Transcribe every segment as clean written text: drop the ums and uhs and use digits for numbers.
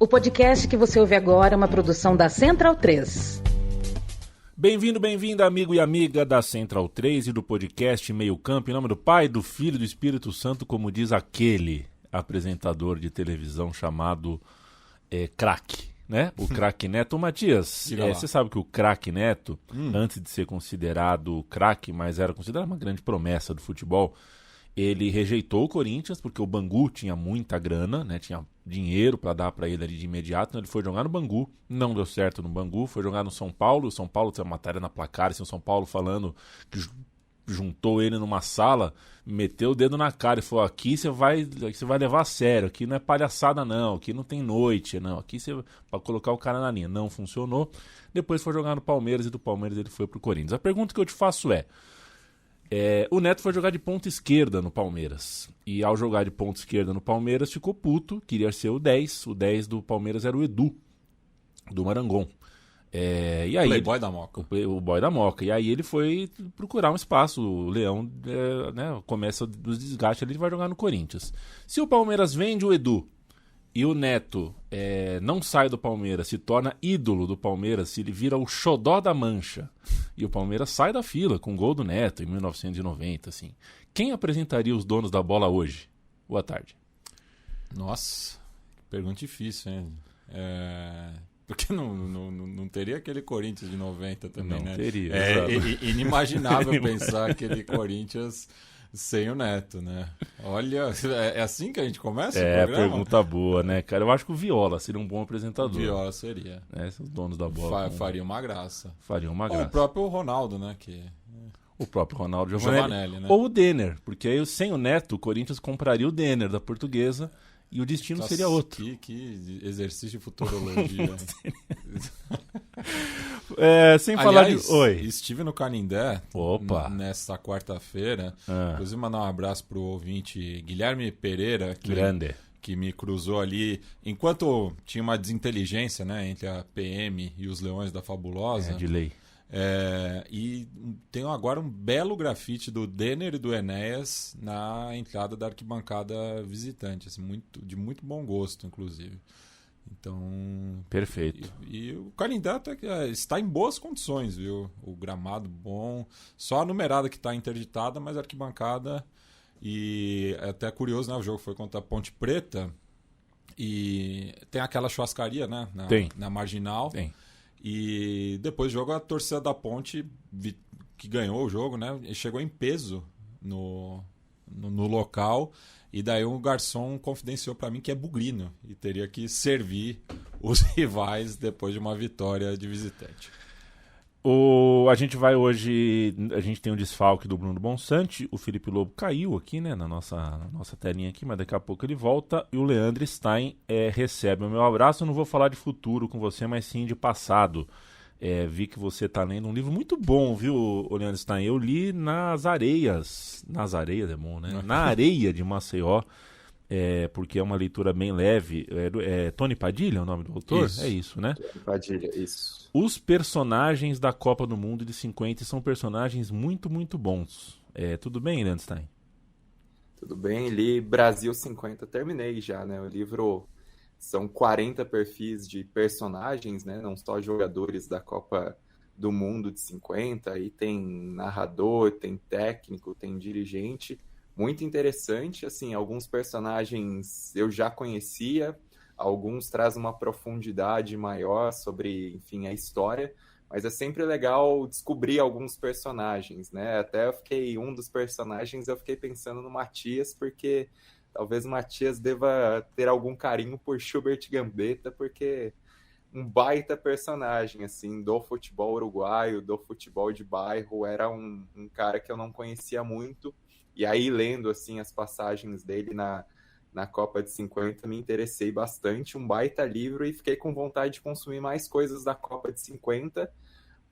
O podcast que você ouve agora é uma produção da Central 3. Bem-vindo, amigo e amiga da Central 3 e do podcast Meio Campo. Em nome do Pai, do Filho e do Espírito Santo, como diz aquele apresentador de televisão chamado Craque, né? O Craque Neto. Matias, você sabe que o Craque Neto, antes de ser considerado craque, mas era considerado uma grande promessa do futebol, ele rejeitou o Corinthians porque o Bangu tinha muita grana, né? Tinha dinheiro para dar para ele ali de imediato. Então ele foi jogar no Bangu, não deu certo no Bangu, foi jogar no São Paulo. O São Paulo tem uma matéria na Placar, assim, o São Paulo falando que juntou ele numa sala, meteu o dedo na cara e falou: aqui você vai levar a sério, aqui não é palhaçada não, aqui não tem noite, não, aqui você para colocar o cara na linha. Não funcionou. Depois foi jogar no Palmeiras e do Palmeiras ele foi pro Corinthians. A pergunta que eu te faço o Neto foi jogar de ponta esquerda no Palmeiras. E ao jogar de ponta esquerda no Palmeiras, ficou puto, queria ser o 10. O 10 do Palmeiras era o Edu, do Marangon. E aí, Playboy da Moca. O boy da Moca. E aí ele foi procurar um espaço. O Leão começa dos desgastes ali e vai jogar no Corinthians. Se o Palmeiras vende o Edu e o Neto não sai do Palmeiras, se torna ídolo do Palmeiras, se ele vira o xodó da mancha, e o Palmeiras sai da fila com o gol do Neto em 1990, assim, quem apresentaria os donos da bola hoje? Boa tarde. Nossa, pergunta difícil, hein? Porque não teria aquele Corinthians de 90 também, não, né? Teria. Inimaginável pensar aquele Corinthians sem o Neto, né? Olha, é assim que a gente começa o programa? Pergunta boa, né, cara? Eu acho que o Viola seria um bom apresentador. O Viola seria. Esses donos da bola. Faria uma graça. Ou o próprio Ronaldo, né? O próprio Ronaldo Giovanelli, né? Ou o Denner, porque aí sem o Neto, o Corinthians compraria o Denner da Portuguesa e o destino seria outro. Que exercício de futurologia. Sem falar de... Oi. Estive no Canindé. Opa. Nesta quarta-feira. Inclusive mandar um abraço pro ouvinte Guilherme Pereira, que me cruzou ali enquanto tinha uma desinteligência, né, entre a PM e os Leões da Fabulosa. De lei. E tem agora um belo grafite do Denner e do Enéas na entrada da arquibancada visitante, assim, de muito bom gosto, inclusive. Então, perfeito. E o Canindé está em boas condições, viu? O gramado bom, só a numerada que está interditada, mas a arquibancada. E é até curioso, né? O jogo foi contra a Ponte Preta e tem aquela churrascaria, né? Na Marginal. Tem. E depois do jogo a torcida da Ponte, que ganhou o jogo, né? Chegou em peso no local. E daí um garçom confidenciou para mim que é bugrino e teria que servir os rivais depois de uma vitória de visitante. A gente vai hoje, a gente tem um desfalque do Bruno Bonsante, o Felipe Lobo caiu aqui, né, na nossa telinha aqui, mas daqui a pouco ele volta, e o Leandro Stein recebe o meu abraço. Eu não vou falar de futuro com você, mas sim de passado. Vi que você está lendo um livro muito bom, viu, Leandro Stein? Eu li nas areias é bom, né? Na areia de Maceió, porque é uma leitura bem leve. Tony Padilha é o nome do autor? Isso. É isso, né? Tony Padilha, isso. Os personagens da Copa do Mundo de 50 são personagens muito, muito bons. Tudo bem, Leandro Stein? Tudo bem, li Brasil 50, terminei já, né? O livro são 40 perfis de personagens, né? Não só jogadores da Copa do Mundo de 50, aí tem narrador, tem técnico, tem dirigente. Muito interessante, assim, alguns personagens eu já conhecia, alguns trazem uma profundidade maior sobre, enfim, a história, mas é sempre legal descobrir alguns personagens, né? Até um dos personagens eu fiquei pensando no Matias, porque talvez o Matias deva ter algum carinho por Schubert Gambetta, porque um baita personagem, assim, do futebol uruguaio, do futebol de bairro, era um cara que eu não conhecia muito, e aí lendo, assim, as passagens dele na Copa de 50, me interessei bastante, um baita livro, e fiquei com vontade de consumir mais coisas da Copa de 50.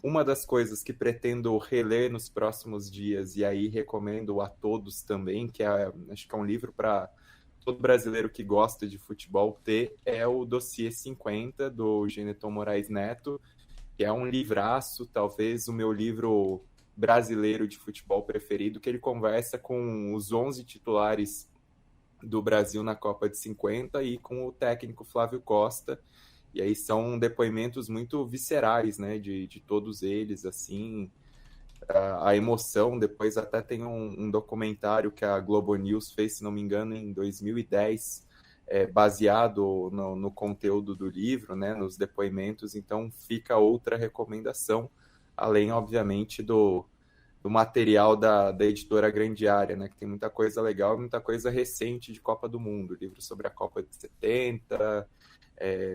Uma das coisas que pretendo reler nos próximos dias, e aí recomendo a todos também, acho que é um livro para todo brasileiro que gosta de futebol ter, é o Dossiê 50, do Geneton Moraes Neto, que é um livraço, talvez o meu livro brasileiro de futebol preferido, que ele conversa com os 11 titulares do Brasil na Copa de 50 e com o técnico Flávio Costa. E aí são depoimentos muito viscerais, né, de todos eles, assim, a emoção. Depois até tem um documentário que a Globo News fez, se não me engano, em 2010, baseado no conteúdo do livro, né, nos depoimentos. Então fica outra recomendação, além, obviamente, do material da editora Grande Área, né, que tem muita coisa legal, muita coisa recente de Copa do Mundo, livro sobre a Copa de 70,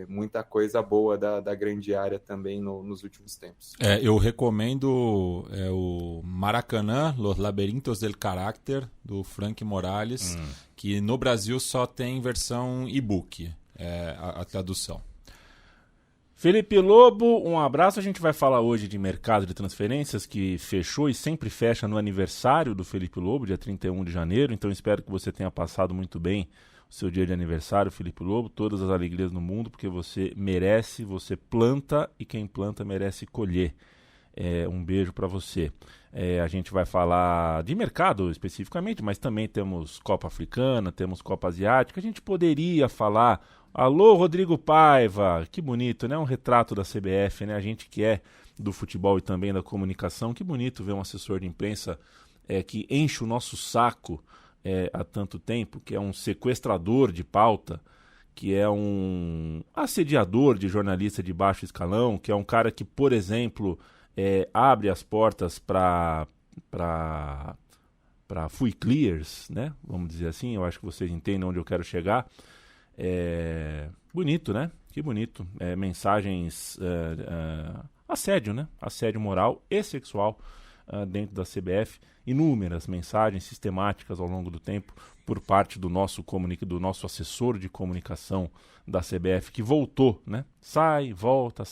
muita coisa boa da Grande Área também nos últimos tempos. Eu recomendo o Maracanã, Los Laberintos del Carácter, do Frank Morales, que no Brasil só tem versão e-book, a tradução. Felipe Lobo, um abraço. A gente vai falar hoje de mercado de transferências, que fechou e sempre fecha no aniversário do Felipe Lobo, dia 31 de janeiro. Então espero que você tenha passado muito bem o seu dia de aniversário, Felipe Lobo. Todas as alegrias no mundo, porque você merece, você planta e quem planta merece colher. Um beijo para você. A gente vai falar de mercado especificamente, mas também temos Copa Africana, temos Copa Asiática. A gente poderia falar... Alô, Rodrigo Paiva, que bonito, né? Um retrato da CBF, né? A gente que é do futebol e também da comunicação, que bonito ver um assessor de imprensa que enche o nosso saco há tanto tempo, que é um sequestrador de pauta, que é um assediador de jornalista de baixo escalão, que é um cara que, por exemplo, abre as portas para free clears, né? Vamos dizer assim, eu acho que vocês entendem onde eu quero chegar. Bonito, né? Que bonito. Mensagens assédio, né? Assédio moral e sexual dentro da CBF. Inúmeras mensagens sistemáticas ao longo do tempo por parte do nosso assessor de comunicação da CBF, que voltou, né? Sai, volta.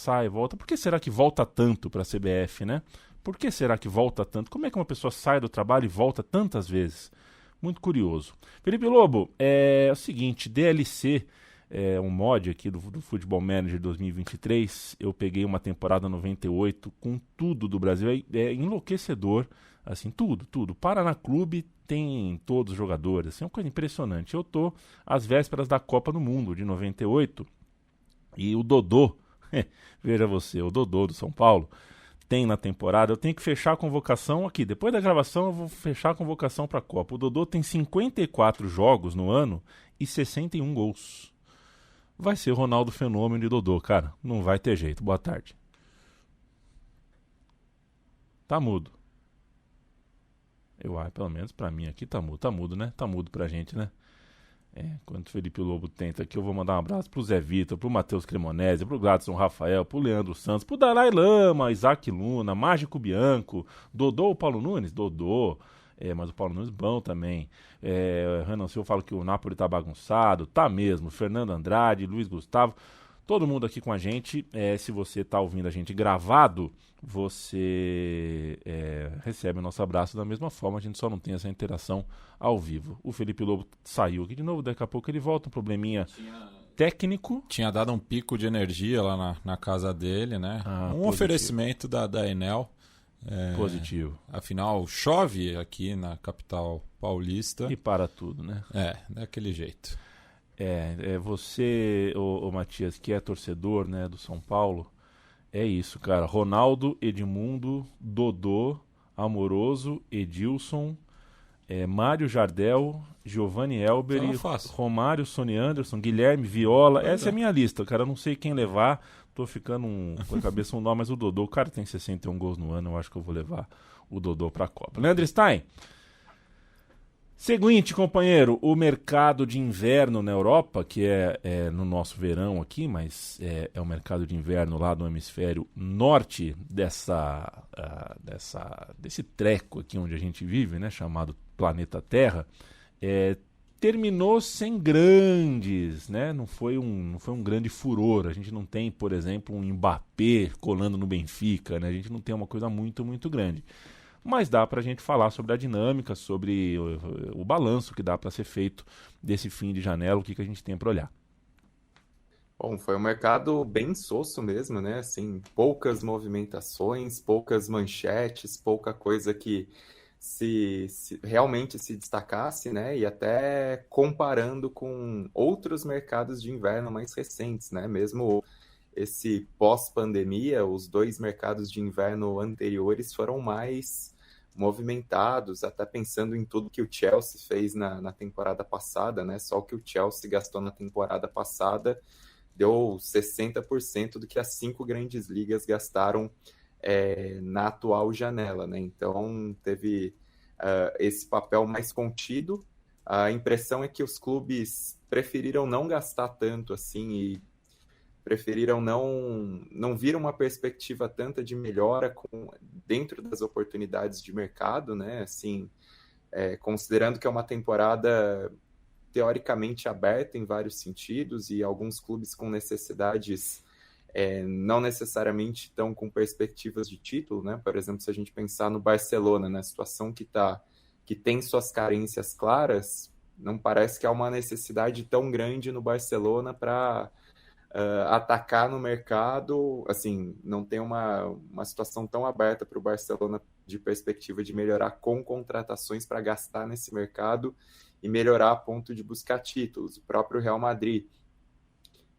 Por que será que volta tanto para a CBF, né? Por que será que volta tanto? Como é que uma pessoa sai do trabalho e volta tantas vezes? Muito curioso. Felipe Lobo, é o seguinte, DLC, um mod aqui do Football Manager 2023, eu peguei uma temporada 98 com tudo do Brasil, é enlouquecedor, assim, tudo. Paraná Clube tem todos os jogadores, assim, é uma coisa impressionante. Eu tô às vésperas da Copa do Mundo de 98 e o Dodô, veja você, o Dodô do São Paulo, tem na temporada, eu tenho que fechar a convocação aqui. Depois da gravação eu vou fechar a convocação para a Copa. O Dodô tem 54 jogos no ano e 61 gols. Vai ser o Ronaldo Fenômeno de Dodô, cara. Não vai ter jeito. Boa tarde. Tá mudo. Pelo menos para mim aqui tá mudo. Tá mudo, né? Tá mudo pra gente, né? Enquanto o Felipe Lobo tenta aqui, eu vou mandar um abraço pro Zé Vitor, pro Matheus Cremonese, pro Gladson Rafael, pro Leandro Santos, pro Dalai Lama, Isaac Luna, Mágico Bianco, Dodô ou Paulo Nunes? Dodô, mas o Paulo Nunes bom também. Renan Silva fala que o Napoli tá bagunçado, tá mesmo. Fernando Andrade, Luiz Gustavo, todo mundo aqui com a gente. Se você tá ouvindo a gente gravado, você recebe o nosso abraço da mesma forma, a gente só não tem essa interação ao vivo. O Felipe Lobo saiu aqui de novo, daqui a pouco ele volta, um probleminha técnico. Tinha dado um pico de energia lá na casa dele, né? Positivo. Oferecimento da Enel. Positivo. Afinal, chove aqui na capital paulista. E para tudo, né? Daquele jeito. Você, ô Matias, que é torcedor, né, do São Paulo, é isso, cara. Ronaldo, Edmundo, Dodô, Amoroso, Edilson, Mário Jardel, Giovanni Elber, Romário, Sony Anderson, Guilherme, Viola. Essa é a minha lista, cara. Eu não sei quem levar. Tô ficando com a cabeça um nó, mas o Dodô, o cara tem 61 gols no ano. Eu acho que eu vou levar o Dodô pra Copa. Leandro Stein. Seguinte, companheiro, o mercado de inverno na Europa, que é no nosso verão aqui, mas é o mercado de inverno lá do hemisfério norte desse treco aqui onde a gente vive, né, chamado planeta Terra, terminou sem grandes, né? Não foi um grande furor. A gente não tem, por exemplo, um Mbappé colando no Benfica, né? A gente não tem uma coisa muito, muito grande. Mas dá para a gente falar sobre a dinâmica, sobre o balanço que dá para ser feito desse fim de janela, o que a gente tem para olhar. Bom, foi um mercado bem sosso mesmo, né? Assim, poucas movimentações, poucas manchetes, pouca coisa que se realmente se destacasse, né? E até comparando com outros mercados de inverno mais recentes, né? Mesmo esse pós-pandemia, os 2 mercados de inverno anteriores foram mais movimentados, até pensando em tudo que o Chelsea fez na temporada passada, né? Só o que o Chelsea gastou na temporada passada deu 60% do que as 5 grandes ligas gastaram na atual janela, né? Então teve esse papel mais contido. A impressão é que os clubes preferiram não gastar tanto assim e preferiram não vir uma perspectiva tanta de melhora dentro das oportunidades de mercado, né? Assim, considerando que é uma temporada teoricamente aberta em vários sentidos e alguns clubes com necessidades não necessariamente estão com perspectivas de título, né? Por exemplo, se a gente pensar no Barcelona, na situação que tem suas carências claras, não parece que há uma necessidade tão grande no Barcelona para atacar no mercado, assim, não tem uma situação tão aberta para o Barcelona de perspectiva de melhorar com contratações para gastar nesse mercado e melhorar a ponto de buscar títulos. O próprio Real Madrid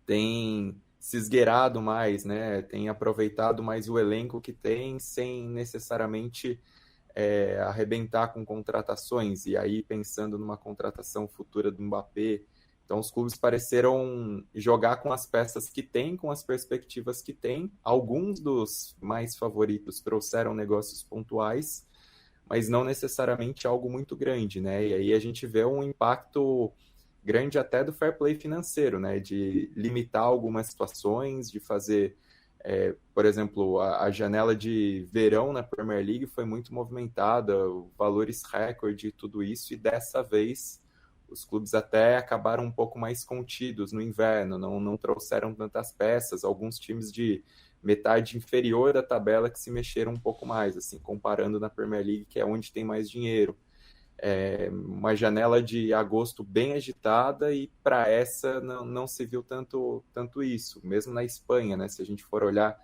tem se esgueirado mais, né? Tem aproveitado mais o elenco que tem sem necessariamente arrebentar com contratações, e aí pensando numa contratação futura do Mbappé. Então os clubes pareceram jogar com as peças que tem, com as perspectivas que tem. Alguns dos mais favoritos trouxeram negócios pontuais, mas não necessariamente algo muito grande, né? E aí a gente vê um impacto grande até do fair play financeiro, né? De limitar algumas situações, de fazer, por exemplo, a janela de verão na Premier League foi muito movimentada, valores recorde e tudo isso, e dessa vez os clubes até acabaram um pouco mais contidos no inverno, não trouxeram tantas peças, alguns times de metade inferior da tabela que se mexeram um pouco mais, assim, comparando na Premier League, que é onde tem mais dinheiro. Uma janela de agosto bem agitada, e para essa não se viu tanto isso, mesmo na Espanha, né? Se a gente for olhar,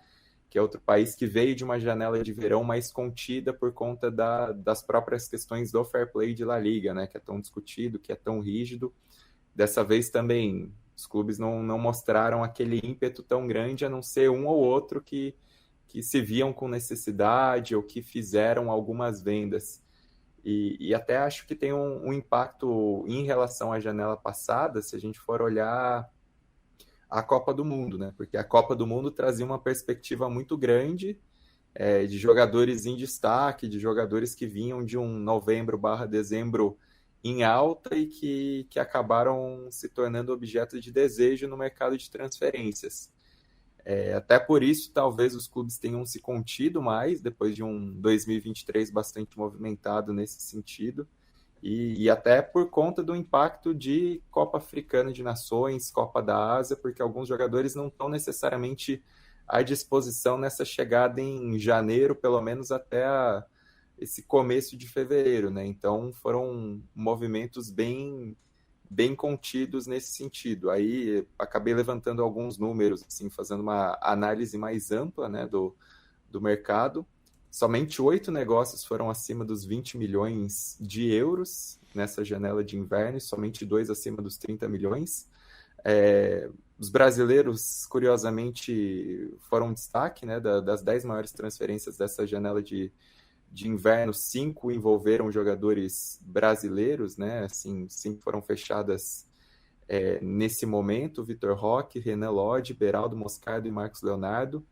que é outro país que veio de uma janela de verão mais contida por conta das próprias questões do fair play de La Liga, né? Que é tão discutido, que é tão rígido. Dessa vez também os clubes não mostraram aquele ímpeto tão grande, a não ser um ou outro que se viam com necessidade ou que fizeram algumas vendas. E até acho que tem um impacto em relação à janela passada, se a gente for olhar a Copa do Mundo, né? Porque a Copa do Mundo trazia uma perspectiva muito grande de jogadores em destaque, de jogadores que vinham de um novembro/dezembro em alta e que acabaram se tornando objeto de desejo no mercado de transferências. Até por isso, talvez os clubes tenham se contido mais, depois de um 2023 bastante movimentado nesse sentido, e até por conta do impacto de Copa Africana de Nações, Copa da Ásia, porque alguns jogadores não estão necessariamente à disposição nessa chegada em janeiro, pelo menos até esse começo de fevereiro, né? Então foram movimentos bem contidos nesse sentido. Aí acabei levantando alguns números, assim, fazendo uma análise mais ampla, né, do mercado. Somente 8 negócios foram acima dos 20 milhões de euros nessa janela de inverno, e somente 2 acima dos 30 milhões. Os brasileiros, curiosamente, foram um destaque, né, das 10 maiores transferências dessa janela de inverno, 5 envolveram jogadores brasileiros, né? Assim, 5 foram fechadas nesse momento: Vitor Roque, Renan Lodge, Beraldo Moscardo e Marcos Leonardo.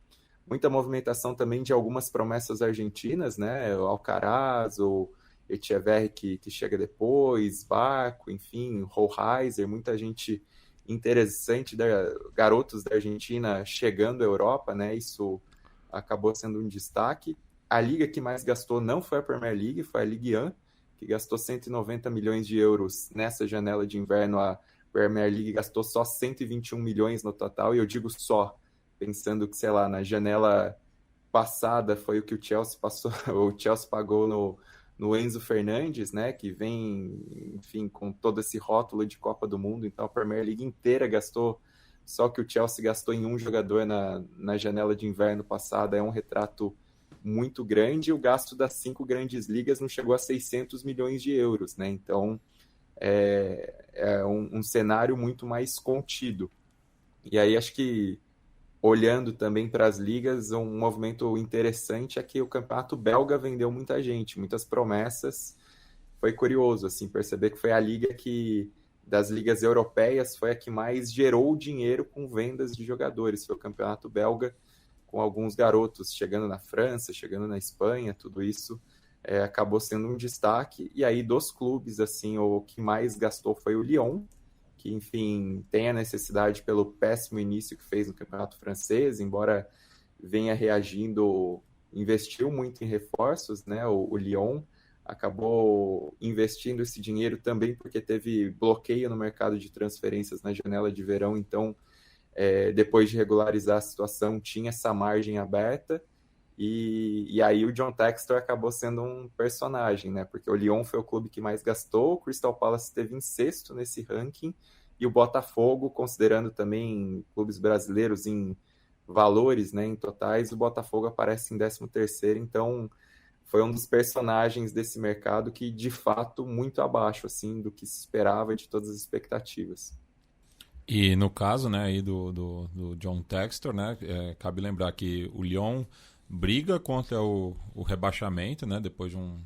Muita movimentação também de algumas promessas argentinas, né? O Alcaraz, o Echeverri que chega depois, Barco, enfim, Rollheiser, muita gente interessante, garotos da Argentina chegando à Europa, né? Isso acabou sendo um destaque. A liga que mais gastou não foi a Premier League, foi a Ligue 1, que gastou 190 milhões de euros nessa janela de inverno. A Premier League gastou só 121 milhões no total, e eu digo só, pensando que, sei lá, na janela passada foi o que o Chelsea passou, o Chelsea pagou no Enzo Fernandes, né, que vem, enfim, com todo esse rótulo de Copa do Mundo. Então a Premier League inteira gastou só o que o Chelsea gastou em um jogador na janela de inverno passada. É um retrato muito grande, e o gasto das 5 grandes ligas não chegou a 600 milhões de euros, né? Então, é um cenário muito mais contido. E aí, acho que, olhando também para as ligas, um movimento interessante é que o campeonato belga vendeu muita gente, muitas promessas. Foi curioso, assim, perceber que foi a liga que, das ligas europeias, foi a que mais gerou dinheiro com vendas de jogadores. Foi o campeonato belga, com alguns garotos chegando na França, chegando na Espanha, tudo isso acabou sendo um destaque. E aí, dos clubes, assim, o que mais gastou foi o Lyon, que, enfim, tem a necessidade pelo péssimo início que fez no campeonato francês, embora venha reagindo, investiu muito em reforços, né? O Lyon acabou investindo esse dinheiro também porque teve bloqueio no mercado de transferências na janela de verão, então, depois de regularizar a situação, tinha essa margem aberta, e aí o John Textor acabou sendo um personagem, né? Porque o Lyon foi o clube que mais gastou, o Crystal Palace esteve em 6º nesse ranking, e o Botafogo, considerando também clubes brasileiros em valores, né, em totais, o Botafogo aparece em 13º, então foi um dos personagens desse mercado que, de fato, muito abaixo assim, do que se esperava e de todas as expectativas. E no caso, né, aí do John Textor, né, cabe lembrar que o Lyon briga contra o rebaixamento, né, depois de um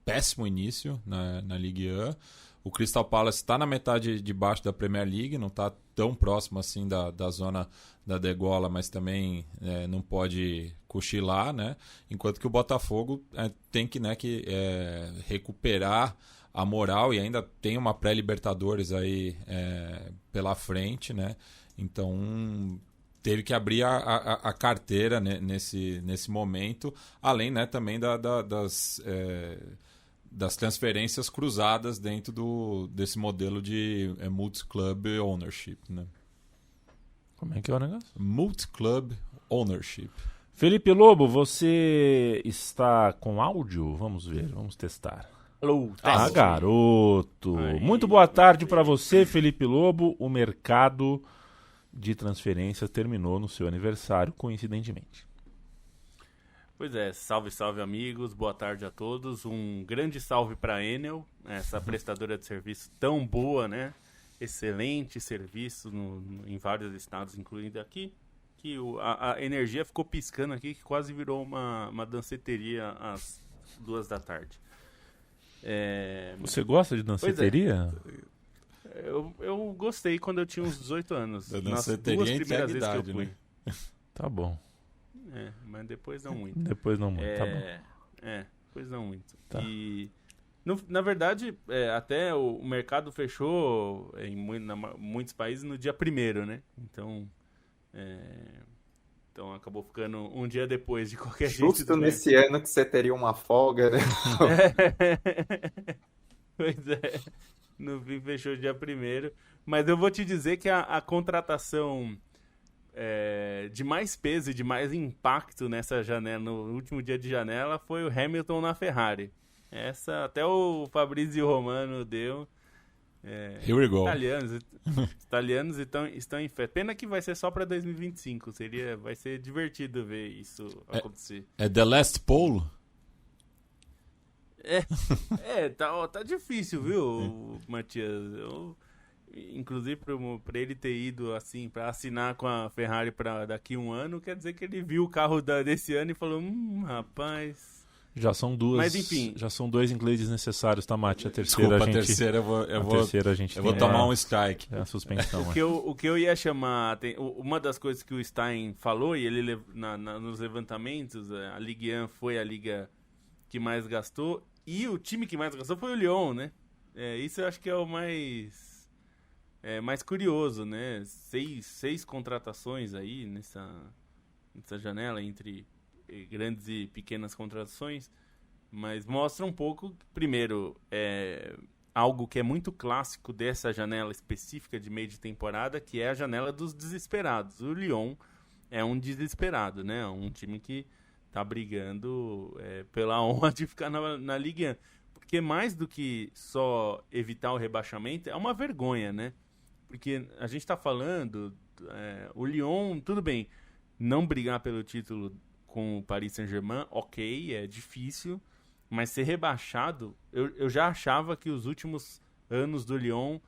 péssimo início na Ligue 1. O Crystal Palace está na metade de baixo da Premier League, não está tão próximo assim da zona da degola, mas também não pode cochilar, né? Enquanto que o Botafogo tem que recuperar a moral e ainda tem uma pré-Libertadores aí pela frente, né? Então teve que abrir a carteira, né, nesse momento, além, né, também das transferências cruzadas dentro desse modelo de multi-club ownership, né? Como é que é o negócio? Multi-club ownership. Felipe Lobo, você está com áudio? Vamos ver, vamos testar. Alô, garoto! Aí. Muito boa tarde para você, Felipe Lobo. O mercado de transferências terminou no seu aniversário, coincidentemente. Pois é, salve, salve amigos, boa tarde a todos. Um grande salve para a Enel, essa prestadora de serviço tão boa, né? Excelente serviço em vários estados, incluindo aqui. Que a energia ficou piscando aqui, que quase virou uma danceteria às 2 da tarde. Você gosta de danceteria? Eu gostei quando eu tinha uns 18 anos. Nas 2 primeiras vezes que eu fui. Né? Tá bom. Mas depois não muito. Depois não muito, tá bom. Depois não muito. Tá. E, na verdade, até o mercado fechou em muitos países no dia 1º, né? Então acabou ficando um dia depois de qualquer jeito. Justo nesse ano que você teria uma folga, né? Pois é. No fim fechou dia 1º. Mas eu vou te dizer que a contratação de mais peso e de mais impacto nessa janela, no último dia de janela, foi o Hamilton na Ferrari. Essa até o Fabrizio Romano deu. Here we go. Italianos estão em fé. Pena que vai ser só para 2025. Vai ser divertido ver isso acontecer. É The Last Pole? Tá difícil, viu, Matias? Inclusive, para ele ter ido assim, para assinar com a Ferrari para daqui a um ano, quer dizer que ele viu o carro desse ano e falou: rapaz. Já são 2. Mas, enfim. Já são 2 ingleses necessários, tá, Mati? A terceira a gente eu vou tomar um strike. É a suspensão. O que eu ia chamar. Uma das coisas que o Stein falou, e ele nos levantamentos, a Ligue 1 foi a liga que mais gastou, e o time que mais gastou foi o Lyon, né? Isso eu acho que é o mais curioso, né? 6 contratações aí nessa janela entre grandes e pequenas contratações, mas mostra um pouco, primeiro, algo que é muito clássico dessa janela específica de meio de temporada, que é a janela dos desesperados. O Lyon é um desesperado, né? Um time que tá brigando pela honra de ficar na Ligue 1. Porque mais do que só evitar o rebaixamento, é uma vergonha, né? Porque a gente tá falando, o Lyon, tudo bem, não brigar pelo título com o Paris Saint-Germain, ok, é difícil, mas ser rebaixado, eu já achava que os últimos anos do Lyon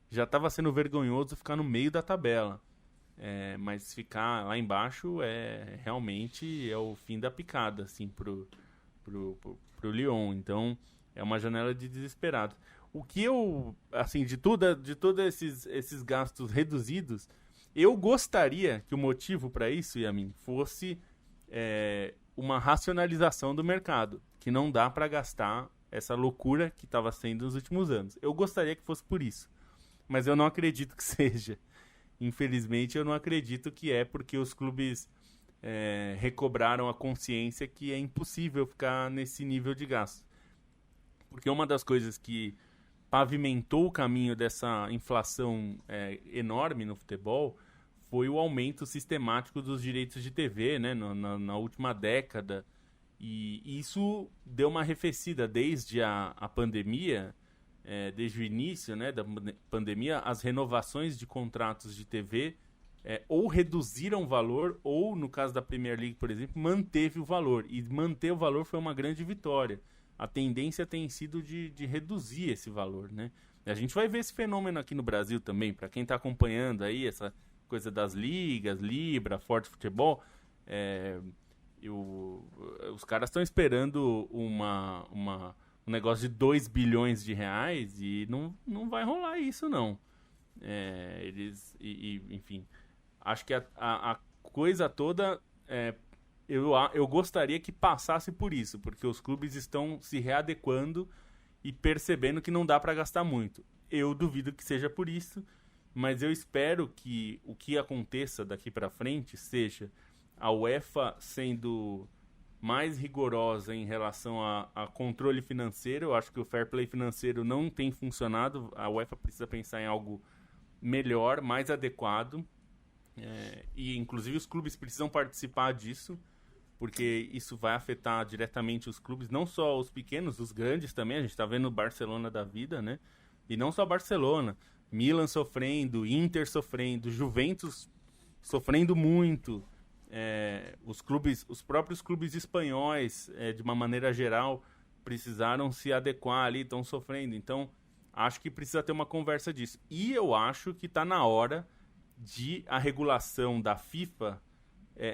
já estava sendo vergonhoso ficar no meio da tabela. Mas ficar lá embaixo realmente é o fim da picada, assim, pro Lyon. Então, é uma janela de desesperado. O que eu, assim, de todos esses gastos reduzidos, eu gostaria que o motivo para isso, Yamin, fosse uma racionalização do mercado, que não dá para gastar essa loucura que estava sendo nos últimos anos. Eu gostaria que fosse por isso, mas eu não acredito que seja. Infelizmente, eu não acredito que é porque os clubes recobraram a consciência que é impossível ficar nesse nível de gasto. Porque uma das coisas que pavimentou o caminho dessa inflação enorme no futebol foi o aumento sistemático dos direitos de TV, né, na última década. E isso deu uma arrefecida desde a pandemia. Desde o início, né, da pandemia, as renovações de contratos de TV ou reduziram o valor, ou, no caso da Premier League, por exemplo, manteve o valor. E manter o valor foi uma grande vitória. A tendência tem sido de reduzir esse valor, né? A gente vai ver esse fenômeno aqui no Brasil também, para quem está acompanhando aí essa coisa das ligas, Libra, Forte Futebol, os caras estão esperando um negócio de 2 bilhões de reais e não vai rolar isso, não. Enfim, acho que a coisa toda, eu gostaria que passasse por isso, porque os clubes estão se readequando e percebendo que não dá para gastar muito. Eu duvido que seja por isso, mas eu espero que o que aconteça daqui para frente seja a UEFA sendo mais rigorosa em relação a controle financeiro. Eu acho que o fair play financeiro não tem funcionado. A UEFA precisa pensar em algo melhor, mais adequado. E, inclusive, os clubes precisam participar disso, porque isso vai afetar diretamente os clubes, não só os pequenos, os grandes também. A gente está vendo o Barcelona da vida, né? E não só Barcelona. Milan sofrendo, Inter sofrendo, Juventus sofrendo muito. Os próprios clubes espanhóis, de uma maneira geral, precisaram se adequar ali, estão sofrendo. Então, acho que precisa ter uma conversa disso. E eu acho que está na hora de a regulação da FIFA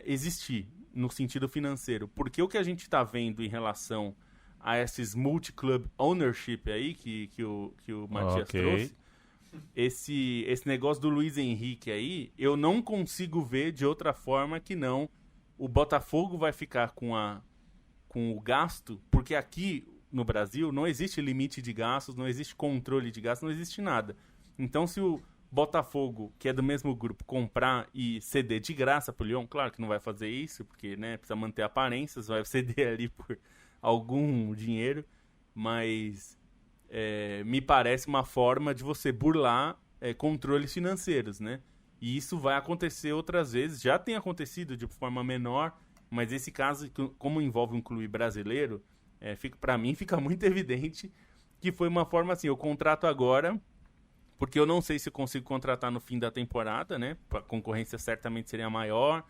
existir, no sentido financeiro. Porque o que a gente está vendo em relação a esses multi-club ownership aí, que o Matias trouxe, esse negócio do Luiz Henrique aí, eu não consigo ver de outra forma que não o Botafogo vai ficar com o gasto, porque aqui no Brasil não existe limite de gastos, não existe controle de gastos, não existe nada. Então, se o Botafogo, que é do mesmo grupo, comprar e ceder de graça pro Lyon, claro que não vai fazer isso, porque, né, precisa manter aparências, vai ceder ali por algum dinheiro, mas me parece uma forma de você burlar controles financeiros, né? E isso vai acontecer outras vezes, já tem acontecido de forma menor, mas esse caso, como envolve um clube brasileiro, para mim fica muito evidente que foi uma forma assim, eu contrato agora, porque eu não sei se eu consigo contratar no fim da temporada, né? A concorrência certamente seria maior,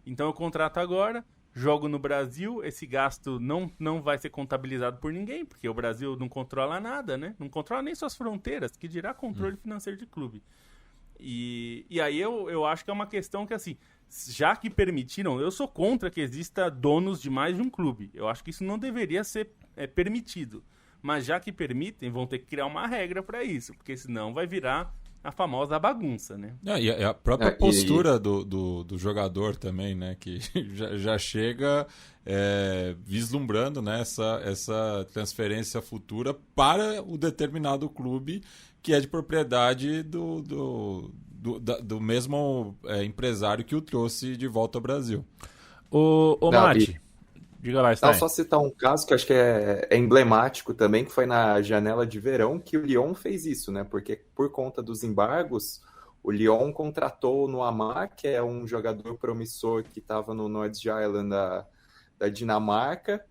então eu contrato agora, jogo no Brasil, esse gasto não vai ser contabilizado por ninguém, porque o Brasil não controla nada, né? Não controla nem suas fronteiras, que dirá controle financeiro de clube. E aí eu acho que é uma questão que, assim, já que permitiram, eu sou contra que exista donos de mais de um clube. Eu acho que isso não deveria ser permitido. Mas já que permitem, vão ter que criar uma regra para isso, porque senão vai virar a famosa bagunça, né? E a própria postura do jogador também, né? Que já chega vislumbrando, né, essa transferência futura para o determinado clube que é de propriedade do mesmo empresário que o trouxe de volta ao Brasil. Ô Mati, diga lá, Stein. Só citar um caso que acho que é emblemático também, que foi na janela de verão que o Lyon fez isso, né? Porque por conta dos embargos, o Lyon contratou no Amar, que é um jogador promissor que estava no Nordsjælland da Dinamarca.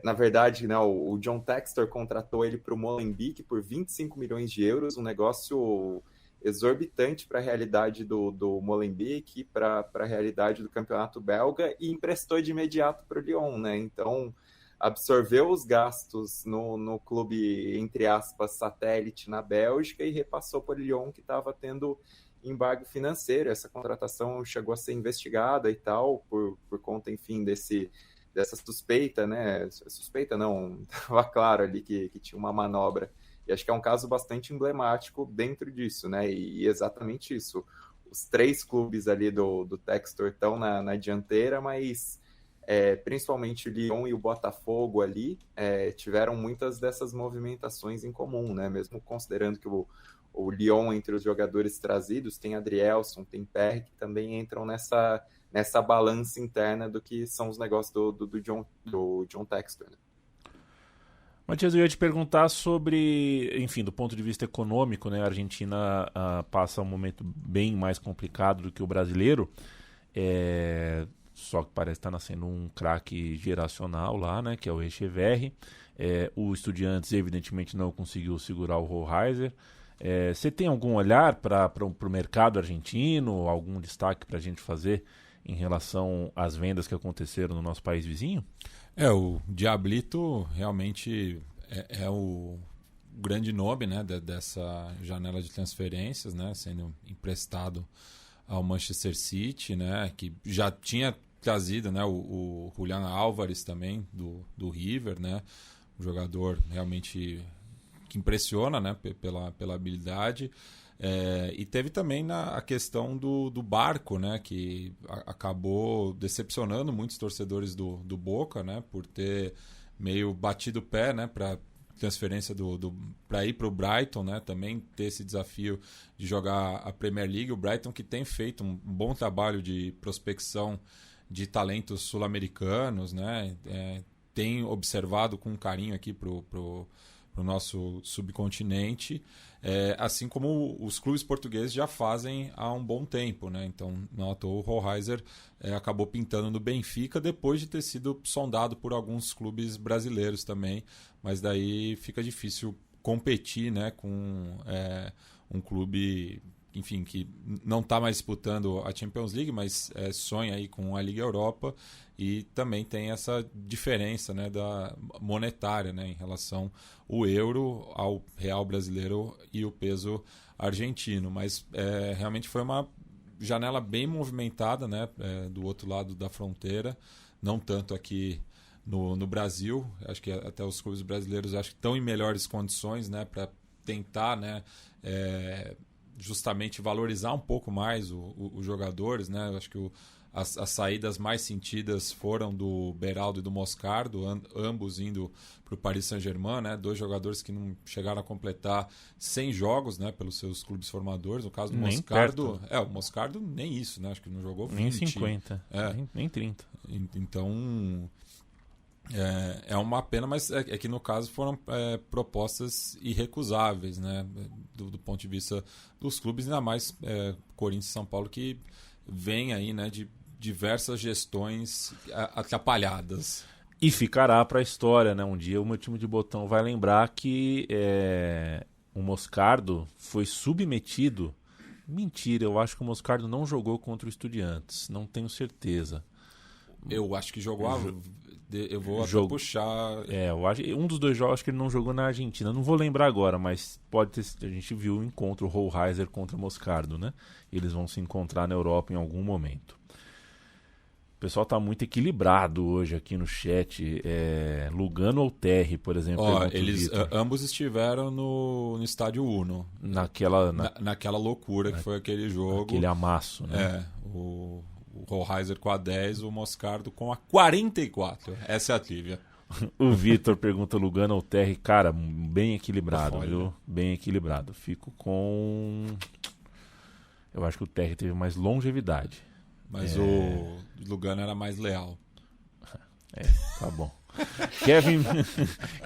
Na verdade, né, o John Textor contratou ele para o Molenbeek por 25 milhões de euros, um negócio exorbitante para a realidade do Molenbeek, para a realidade do campeonato belga, e emprestou de imediato para o Lyon, né? Então, absorveu os gastos no clube, entre aspas, satélite na Bélgica, e repassou para o Lyon, que estava tendo embargo financeiro. Essa contratação chegou a ser investigada e tal, por conta, enfim, dessa suspeita, né? Suspeita não, estava claro ali que tinha uma manobra. E acho que é um caso bastante emblemático dentro disso, né? E exatamente isso. Os 3 clubes ali do Textor estão na dianteira, mas principalmente o Lyon e o Botafogo ali tiveram muitas dessas movimentações em comum, né? Mesmo considerando que o Lyon, entre os jogadores trazidos, tem Adrielson, tem Perry, que também entram nessa balança interna do que são os negócios do John Textor, né? Matias, eu ia te perguntar sobre, enfim, do ponto de vista econômico, né? A Argentina passa um momento bem mais complicado do que o brasileiro, só que parece estar nascendo um craque geracional lá, né? Que é o Echeverri. O Estudiantes, evidentemente, não conseguiu segurar o Rollheiser. Você tem algum olhar para o mercado argentino, algum destaque para a gente fazer em relação às vendas que aconteceram no nosso país vizinho? O Diablito realmente é o grande nome, né, dessa janela de transferências, né, sendo emprestado ao Manchester City, né, que já tinha trazido, né, o Julián Álvares também do River, né, um jogador realmente que impressiona, né, pela habilidade. E teve também a questão do Barco, né, que acabou decepcionando muitos torcedores do Boca, né, por ter meio batido o pé, né, para transferência para ir para o Brighton, né, também ter esse desafio de jogar a Premier League. O Brighton, que tem feito um bom trabalho de prospecção de talentos sul-americanos, né, tem observado com carinho aqui pro nosso subcontinente, assim como os clubes portugueses já fazem há um bom tempo, né? Então, não à toa, o Rollheiser acabou pintando no Benfica depois de ter sido sondado por alguns clubes brasileiros também, mas daí fica difícil competir, né, com um clube, enfim, que não está mais disputando a Champions League, mas sonha aí com a Liga Europa, e também tem essa diferença, né, da monetária, né, em relação ao euro, ao real brasileiro e o peso argentino. Mas realmente foi uma janela bem movimentada, né, do outro lado da fronteira, não tanto aqui no Brasil. Acho que até os clubes brasileiros acho que estão em melhores condições, né, para tentar, né, justamente valorizar um pouco mais os jogadores, né? Eu acho que as saídas mais sentidas foram do Beraldo e do Moscardo, ambos indo para o Paris Saint-Germain, né? 2 jogadores que não chegaram a completar 100 jogos, né, pelos seus clubes formadores. No caso do Nem Moscardo, perto. O Moscardo nem isso, né? Acho que não jogou 20. Nem 50, nem 30. Então, é uma pena, mas é que no caso foram propostas irrecusáveis, né, do ponto de vista dos clubes, ainda mais Corinthians e São Paulo, que vem aí, né, de diversas gestões atrapalhadas. E ficará para a história, né? Um dia o meu time de botão vai lembrar que o Moscardo foi submetido. Mentira, eu acho que o Moscardo não jogou contra o Estudiantes, não tenho certeza. Eu acho que jogou. Eu vou até puxar. Eu acho, um dos 2 jogos que ele não jogou na Argentina. Não vou lembrar agora, mas pode ter. A gente viu o encontro, o Rollheiser contra o Moscardo, né? Eles vão se encontrar na Europa em algum momento. O pessoal tá muito equilibrado hoje aqui no chat. Lugano ou Terry, por exemplo. Eles ambos estiveram no estádio Uno. Naquela loucura que foi aquele jogo. Aquele amasso, né? O Rollheiser com a 10, o Moscardo com a 44. Essa é a trivia. O Vitor pergunta Lugano ou Terry. Cara, bem equilibrado, viu? Bem equilibrado. Fico com... Eu acho que o Terry teve mais longevidade. Mas o Lugano era mais leal. Tá bom.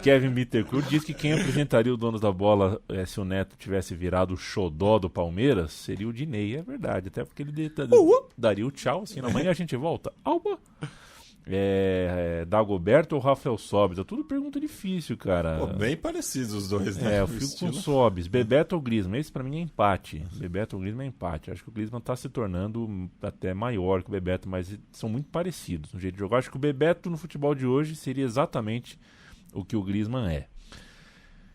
Kevin Bittencourt diz que quem apresentaria o Donos da Bola se o Neto tivesse virado o xodó do Palmeiras seria o Dinei. É verdade, até porque ele daria o tchau assim na manhã, a gente volta. Alba! Dagoberto ou Rafael Sobis? É tudo pergunta difícil, cara. Pô, bem parecidos os dois, né? Eu fico com Sobis. Bebeto ou Griezmann? Esse pra mim é empate. Bebeto ou Griezmann é empate. Acho que o Griezmann tá se tornando até maior que o Bebeto, mas são muito parecidos no jeito de jogar. Acho que o Bebeto no futebol de hoje seria exatamente o que o Griezmann é.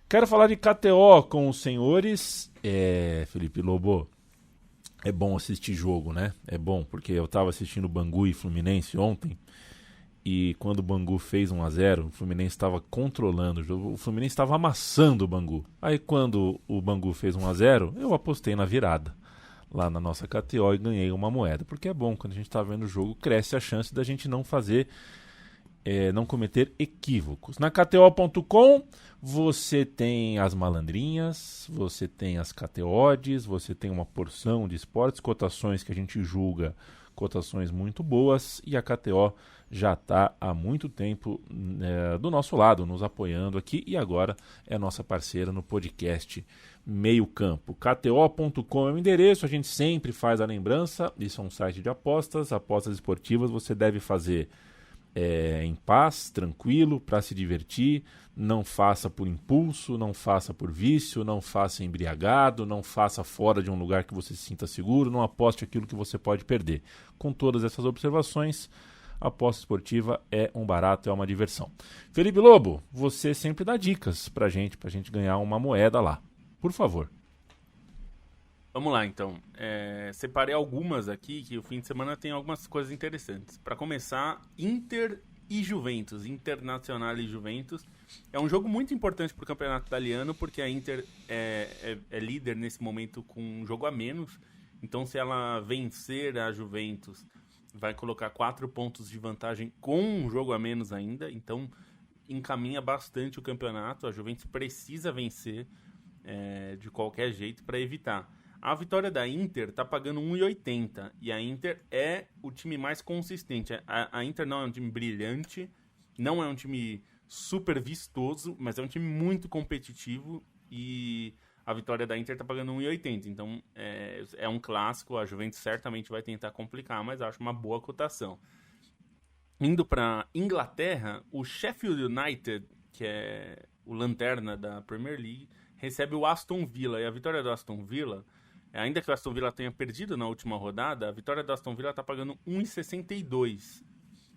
Quero falar de KTO com os senhores. Felipe Lobo, é bom assistir jogo, né? É bom, porque eu tava assistindo Bangu e Fluminense ontem, e quando o Bangu fez 1-0, o Fluminense estava controlando o jogo, o Fluminense estava amassando o Bangu. Aí quando o Bangu fez 1-0, eu apostei na virada lá na nossa KTO e ganhei uma moeda, porque é bom, quando a gente está vendo o jogo, cresce a chance da gente não não cometer equívocos. Na KTO.com você tem as malandrinhas, você tem as KTOs, você tem uma porção de esportes, cotações que a gente julga cotações muito boas, e a KTO já está há muito tempo do nosso lado, nos apoiando aqui, e agora é nossa parceira no podcast Meio Campo. KTO.com é o endereço, a gente sempre faz a lembrança, isso é um site de apostas esportivas, você deve fazer em paz, tranquilo, para se divertir. Não faça por impulso, não faça por vício, não faça embriagado, não faça fora de um lugar que você se sinta seguro, não aposte aquilo que você pode perder. Com todas essas observações, a aposta esportiva é um barato, é uma diversão. Felipe Lobo, você sempre dá dicas pra gente ganhar uma moeda lá. Por favor. Vamos lá, então. Separei algumas aqui, que o fim de semana tem algumas coisas interessantes. Para começar, Inter e Juventus, Internacional e Juventus. É um jogo muito importante para o campeonato italiano, porque a Inter é líder nesse momento com um jogo a menos. Então, se ela vencer a Juventus, vai colocar 4 pontos de vantagem com um jogo a menos ainda. Então, encaminha bastante o campeonato. A Juventus precisa vencer de qualquer jeito para evitar. A vitória da Inter tá pagando 1,80 e a Inter é o time mais consistente. A Inter não é um time brilhante, não é um time super vistoso, mas é um time muito competitivo e a vitória da Inter tá pagando 1,80. Então é um clássico, a Juventus certamente vai tentar complicar, mas acho uma boa cotação. Indo para Inglaterra, o Sheffield United, que é o lanterna da Premier League, recebe o Aston Villa. E a vitória do Aston Villa, ainda que o Aston Villa tenha perdido na última rodada, a vitória do Aston Villa está pagando 1,62.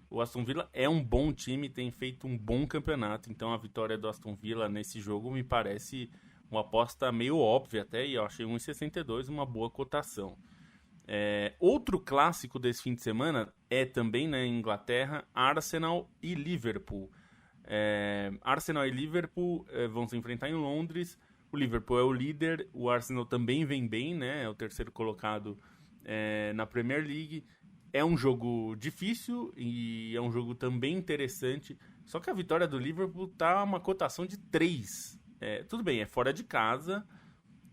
O Aston Villa é um bom time, tem feito um bom campeonato, então a vitória do Aston Villa nesse jogo me parece uma aposta meio óbvia até, e eu achei 1,62 uma boa cotação. Outro clássico desse fim de semana é também na Inglaterra, Arsenal e Liverpool. Arsenal e Liverpool vão se enfrentar em Londres. O Liverpool é o líder, o Arsenal também vem bem, né? É o terceiro colocado na Premier League. É um jogo difícil e é um jogo também interessante. Só que a vitória do Liverpool tá uma cotação de 3. Tudo bem, é fora de casa,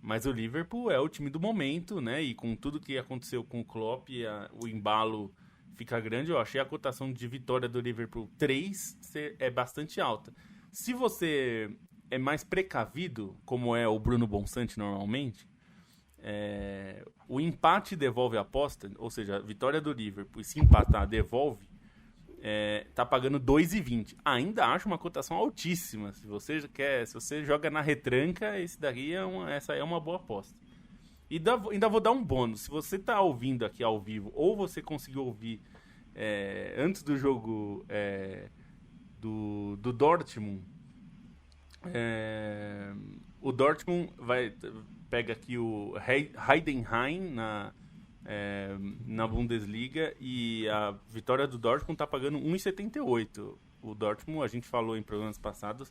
mas o Liverpool é o time do momento, né? E com tudo que aconteceu com o Klopp, o embalo fica grande. Eu achei a cotação de vitória do Liverpool 3 bastante alta. Se você é mais precavido, como é o Bruno Bonsante normalmente, o empate devolve a aposta, ou seja, a vitória do Liverpool, e se empatar devolve, tá pagando 2,20. Ainda acho uma cotação altíssima. Se você joga na retranca, essa é uma boa aposta. E ainda vou dar um bônus. Se você tá ouvindo aqui ao vivo, ou você conseguiu ouvir antes do jogo do Dortmund, o Dortmund pega aqui o Heidenheim na Bundesliga, e a vitória do Dortmund está pagando 1,78. O Dortmund, a gente falou em programas passados,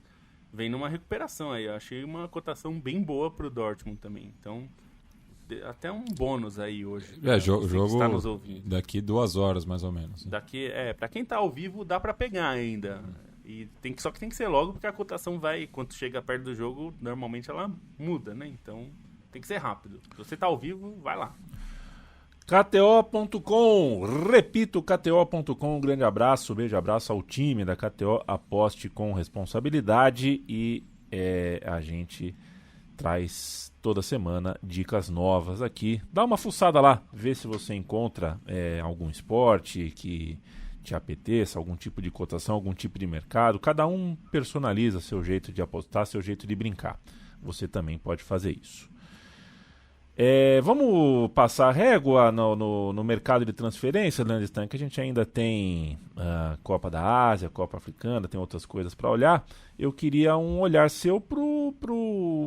vem numa recuperação aí. Eu achei uma cotação bem boa para o Dortmund também. Então, até um bônus aí hoje. Jogo está nos ouvindo. Daqui 2 horas, mais ou menos. Para quem está ao vivo, dá para pegar ainda. E só que tem que ser logo, porque a cotação quando chega perto do jogo, normalmente ela muda, né? Então tem que ser rápido. Se você tá ao vivo, vai lá. KTO.com, repito, KTO.com, um grande abraço, beijo, abraço ao time da KTO, aposte com responsabilidade, e a gente traz toda semana dicas novas aqui. Dá uma fuçada lá, vê se você encontra algum esporte que te apeteça, algum tipo de cotação, algum tipo de mercado. Cada um personaliza seu jeito de apostar, seu jeito de brincar. Você também pode fazer isso. Vamos passar a régua no mercado de transferência, Leandro Stan, que a gente ainda tem Copa da Ásia, Copa Africana, tem outras coisas para olhar. Eu queria um olhar seu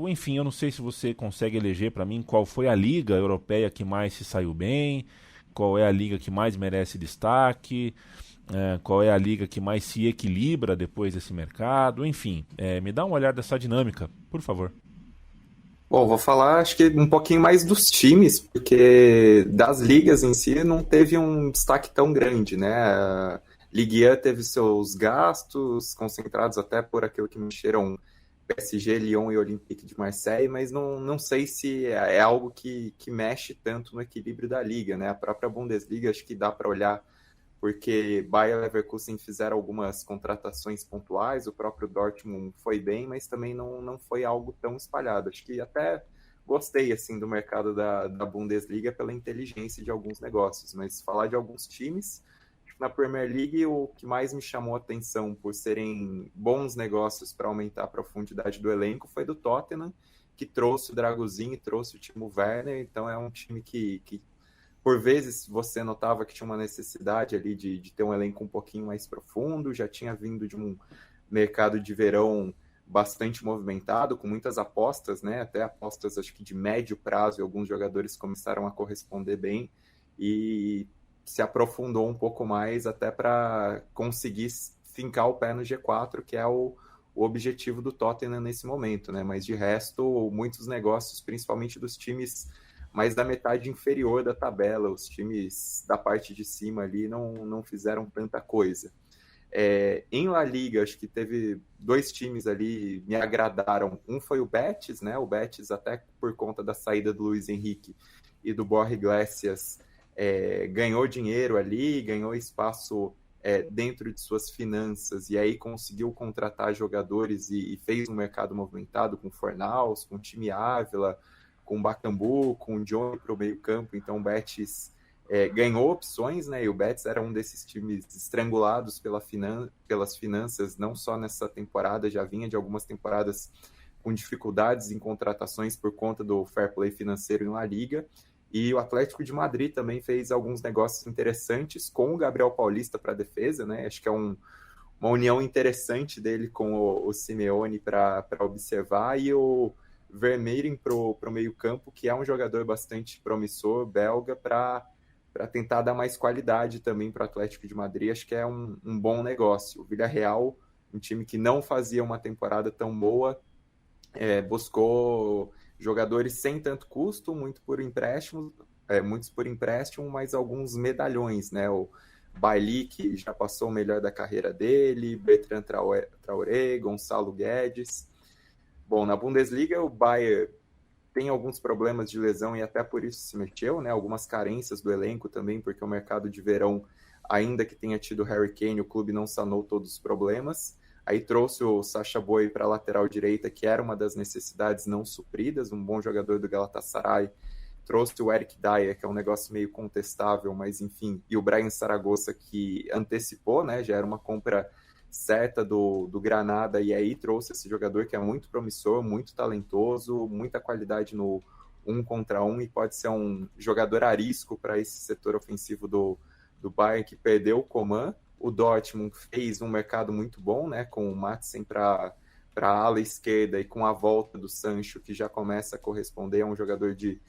enfim, eu não sei se você consegue eleger para mim qual foi a liga europeia que mais se saiu bem, qual é a liga que mais merece destaque, qual é a liga que mais se equilibra depois desse mercado, enfim, me dá um olhar dessa dinâmica, por favor. Bom, vou falar, acho que um pouquinho mais dos times, porque das ligas em si não teve um destaque tão grande, né? A Ligue 1 teve seus gastos concentrados até por aquilo que mexeram PSG, Lyon e Olympique de Marseille, mas não sei se é algo que mexe tanto no equilíbrio da liga, né? A própria Bundesliga acho que dá para olhar, porque Bayer e Leverkusen fizeram algumas contratações pontuais, o próprio Dortmund foi bem, mas também não foi algo tão espalhado. Acho que até gostei assim do mercado da Bundesliga pela inteligência de alguns negócios, mas falar de alguns times, na Premier League o que mais me chamou a atenção por serem bons negócios para aumentar a profundidade do elenco foi do Tottenham, que trouxe o Dragusin e trouxe o Timo Werner, então é um time que por vezes você notava que tinha uma necessidade ali de ter um elenco um pouquinho mais profundo, já tinha vindo de um mercado de verão bastante movimentado, com muitas apostas, né? Até apostas acho que de médio prazo, e alguns jogadores começaram a corresponder bem, e se aprofundou um pouco mais até para conseguir fincar o pé no G4, que é o objetivo do Tottenham nesse momento, né? Mas de resto, muitos negócios, principalmente dos times mais da metade inferior da tabela, os times da parte de cima ali não fizeram tanta coisa. Em La Liga, acho que teve 2 times ali me agradaram. Um foi o Betis, né? O Betis, até por conta da saída do Luiz Henrique e do Borja Iglesias, ganhou dinheiro ali, ganhou espaço dentro de suas finanças, e aí conseguiu contratar jogadores e fez um mercado movimentado com Fornals, com o time Ávila, com o Bakambu, com o Johnny para o meio campo. Então o Betis ganhou opções, né? E o Betis era um desses times estrangulados pelas finanças, não só nessa temporada, já vinha de algumas temporadas com dificuldades em contratações por conta do fair play financeiro em La Liga. E o Atlético de Madrid também fez alguns negócios interessantes com o Gabriel Paulista para a defesa, né? Acho que é uma união interessante dele com o Simeone para observar, e o Vermeeren para o meio campo, que é um jogador bastante promissor, belga, para tentar dar mais qualidade também para o Atlético de Madrid. Acho que é um bom negócio. O Villarreal, um time que não fazia uma temporada tão boa, buscou jogadores sem tanto custo, muitos por empréstimo, mas alguns medalhões, né? O Bailly, que já passou o melhor da carreira dele, Bertrand Traoré, Gonçalo Guedes. Bom, na Bundesliga o Bayern tem alguns problemas de lesão e até por isso se mexeu, né? Algumas carências do elenco também, porque o mercado de verão, ainda que tenha tido Harry Kane, o clube não sanou todos os problemas. Aí trouxe o Sacha Boey para a lateral direita, que era uma das necessidades não supridas, um bom jogador do Galatasaray. Trouxe o Eric Dyer, que é um negócio meio contestável, mas enfim. E o Brian Zaragoza, que antecipou, né? Já era uma compra certa do Granada, e aí trouxe esse jogador que é muito promissor, muito talentoso, muita qualidade no 1 contra 1, e pode ser um jogador arisco para esse setor ofensivo do Bayern, que perdeu o Coman. O Dortmund fez um mercado muito bom, né, com o Madsen para a ala esquerda, e com a volta do Sancho, que já começa a corresponder a um jogador de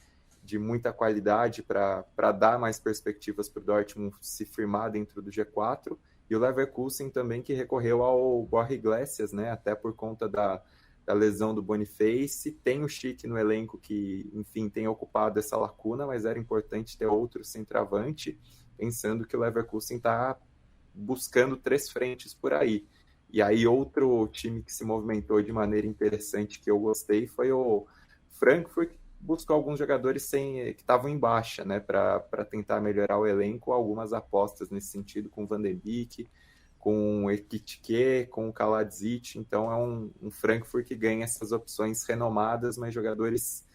muita qualidade para dar mais perspectivas para o Dortmund se firmar dentro do G4. E o Leverkusen também, que recorreu ao Borja Iglesias, né, até por conta da lesão do Boniface. Tem o Schick no elenco que, enfim, tem ocupado essa lacuna, mas era importante ter outro centroavante, pensando que o Leverkusen está buscando 3 frentes por aí. E aí outro time que se movimentou de maneira interessante, que eu gostei, foi o Frankfurt, que buscou alguns jogadores que estavam em baixa, né, para tentar melhorar o elenco. Algumas apostas nesse sentido, com o Van de Beek, com o Ekitike, com o Kaladzic. Então é um Frankfurt que ganha essas opções renomadas, mas jogadores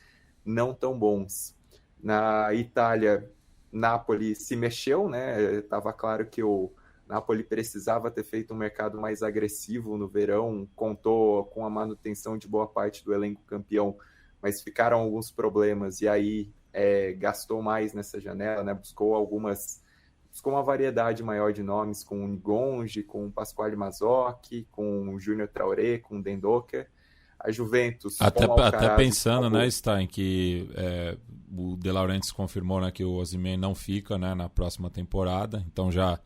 não tão bons. Na Itália, Napoli se mexeu, né? Estava claro que o Napoli precisava ter feito um mercado mais agressivo no verão, contou com a manutenção de boa parte do elenco campeão, mas ficaram alguns problemas, e aí gastou mais nessa janela, né? Buscou uma variedade maior de nomes, com o Ngonge, com o Pasquale Mazzocchi, com o Júnior Traoré, com o Dendoka. A Juventus... Até pensando, né, Stein, que o De Laurentiis confirmou, né, que o Osimhen não fica, né, na próxima temporada, então já